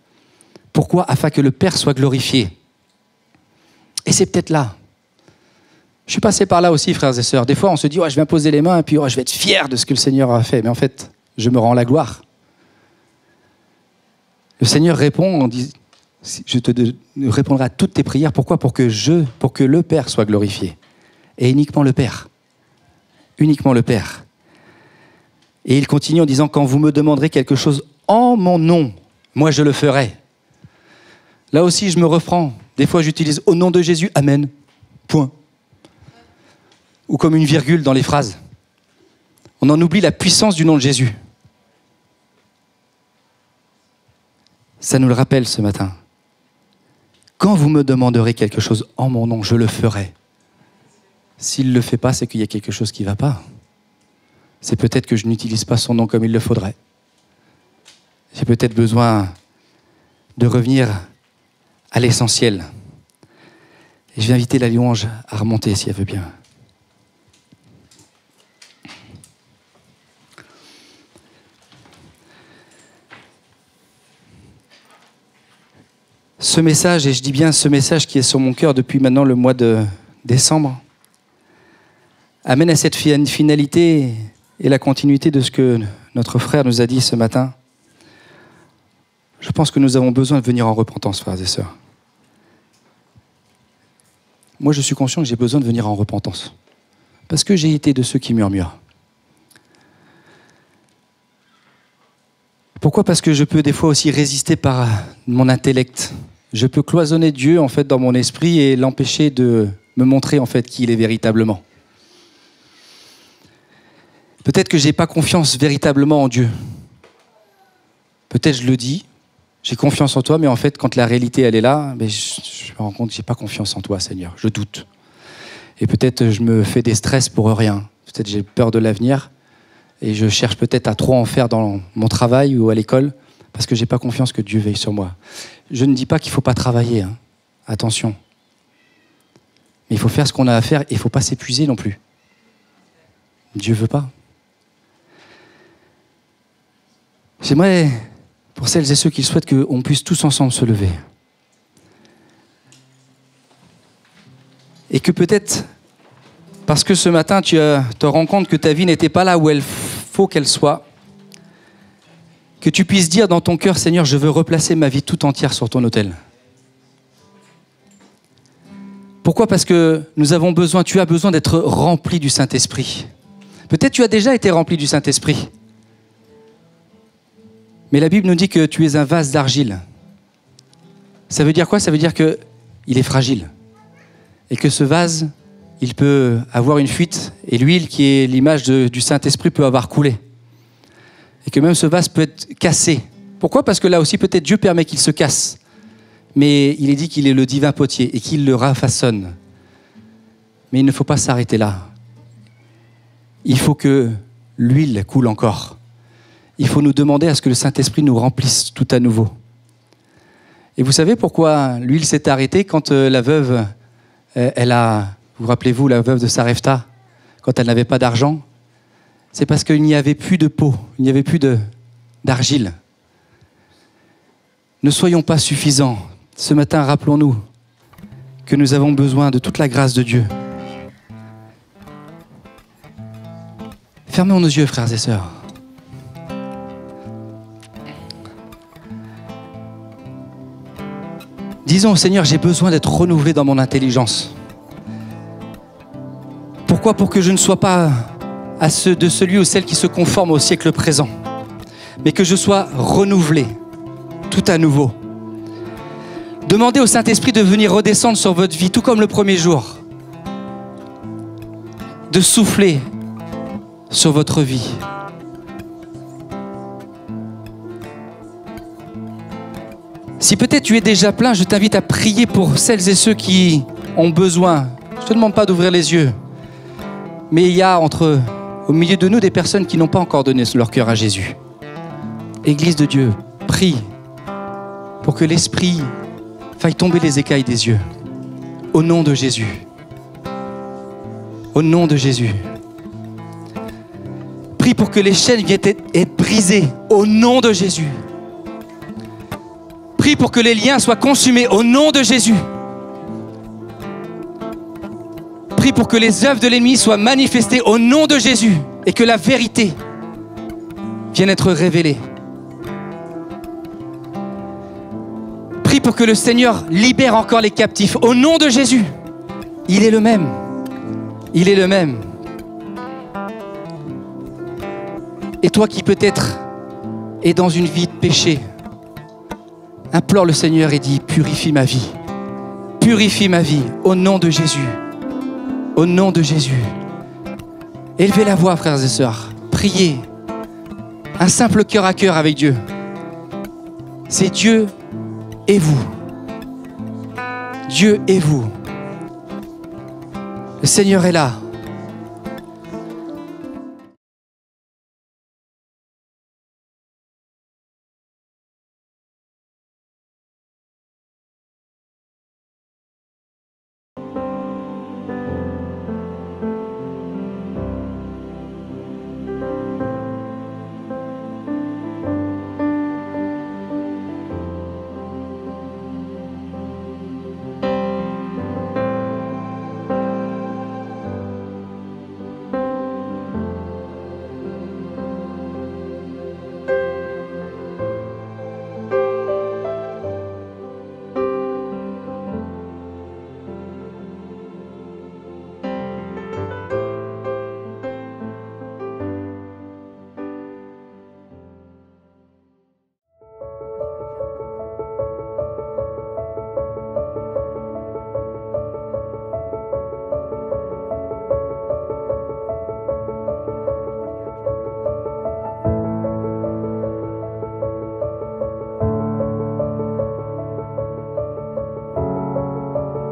Pourquoi? Afin que le Père soit glorifié. Et c'est peut-être là. Je suis passé par là aussi, frères et sœurs. Des fois, on se dit, je vais imposer les mains et puis je vais être fier de ce que le Seigneur a fait. Mais en fait, je me rends la gloire. Le Seigneur répond, on dit, je te répondrai à toutes tes prières. Pourquoi? Pour que le Père soit glorifié. Et uniquement le Père. Uniquement le Père. Et il continue en disant, quand vous me demanderez quelque chose en mon nom, moi je le ferai. Là aussi, je me reprends. Des fois, j'utilise au nom de Jésus, Amen. Point. Ou comme une virgule dans les phrases. On en oublie la puissance du nom de Jésus. Ça nous le rappelle ce matin. Quand vous me demanderez quelque chose en mon nom, je le ferai. S'il ne le fait pas, c'est qu'il y a quelque chose qui ne va pas. C'est peut-être que je n'utilise pas son nom comme il le faudrait. J'ai peut-être besoin de revenir à l'essentiel. Et je vais inviter la louange à remonter si elle veut bien. Ce message, et je dis bien ce message qui est sur mon cœur depuis maintenant le mois de décembre, amène à cette finalité et la continuité de ce que notre frère nous a dit ce matin. Je pense que nous avons besoin de venir en repentance, frères et sœurs. Moi, je suis conscient que j'ai besoin de venir en repentance. Parce que j'ai été de ceux qui murmurent. Pourquoi? Parce que je peux des fois aussi résister par mon intellect. Je peux cloisonner Dieu en fait dans mon esprit et l'empêcher de me montrer en fait qui il est véritablement. Peut-être que je n'ai pas confiance véritablement en Dieu. Peut-être je le dis, j'ai confiance en toi, mais en fait quand la réalité elle est là, je me rends compte que je n'ai pas confiance en toi, Seigneur. Je doute. Et peut-être je me fais des stress pour rien. Peut-être j'ai peur de l'avenir. Et je cherche peut-être à trop en faire dans mon travail ou à l'école parce que je n'ai pas confiance que Dieu veille sur moi. Je ne dis pas qu'il ne faut pas travailler, hein. Attention. Mais il faut faire ce qu'on a à faire et il ne faut pas s'épuiser non plus. Dieu ne veut pas. J'aimerais, pour celles et ceux qui souhaitent, qu'on puisse tous ensemble se lever. Et que peut-être Parce que ce matin, tu te rends compte que ta vie n'était pas là où il faut qu'elle soit. Que tu puisses dire dans ton cœur, Seigneur, je veux replacer ma vie tout entière sur ton autel. Pourquoi ? Parce que tu as besoin d'être rempli du Saint-Esprit. Peut-être tu as déjà été rempli du Saint-Esprit. Mais la Bible nous dit que tu es un vase d'argile. Ça veut dire quoi ? Ça veut dire qu'il est fragile. Et que ce vase, il peut avoir une fuite. Et l'huile, qui est l'image du Saint-Esprit, peut avoir coulé. Et que même ce vase peut être cassé. Pourquoi ? Parce que là aussi, peut-être Dieu permet qu'il se casse. Mais il est dit qu'il est le divin potier et qu'il le refaçonne. Mais il ne faut pas s'arrêter là. Il faut que l'huile coule encore. Il faut nous demander à ce que le Saint-Esprit nous remplisse tout à nouveau. Et vous savez pourquoi l'huile s'est arrêtée quand la veuve, vous rappelez-vous, la veuve de Sarepta, quand elle n'avait pas d'argent ? C'est parce qu'il n'y avait plus de peau, il n'y avait plus d'argile. Ne soyons pas suffisants. Ce matin, rappelons-nous que nous avons besoin de toute la grâce de Dieu. Fermons nos yeux, frères et sœurs. Disons au Seigneur, j'ai besoin d'être renouvelé dans mon intelligence. Pourquoi ? Pour que je ne sois pas de celui ou celle qui se conforme au siècle présent, mais que je sois renouvelé, tout à nouveau. Demandez au Saint-Esprit de venir redescendre sur votre vie, tout comme le premier jour. De souffler sur votre vie. Si peut-être tu es déjà plein, je t'invite à prier pour celles et ceux qui ont besoin. Je ne te demande pas d'ouvrir les yeux. Mais il y a au milieu de nous des personnes qui n'ont pas encore donné leur cœur à Jésus. Église de Dieu, prie pour que l'Esprit faille tomber les écailles des yeux. Au nom de Jésus. Au nom de Jésus. Prie pour que les chaînes viennent être brisées. Au nom de Jésus. Prie pour que les liens soient consumés. Au nom de Jésus. Prie pour que les œuvres de l'ennemi soient manifestées. Au nom de Jésus. Et que la vérité vienne être révélée. Prie pour que le Seigneur libère encore les captifs. Au nom de Jésus. Il est le même. Il est le même. Et toi qui peut-être es dans une vie de péché, implore le Seigneur et dis, purifie ma vie. Purifie ma vie au nom de Jésus. Au nom de Jésus. Élevez la voix, frères et sœurs. Priez. Un simple cœur à cœur avec Dieu. C'est Dieu et vous. Dieu et vous. Le Seigneur est là.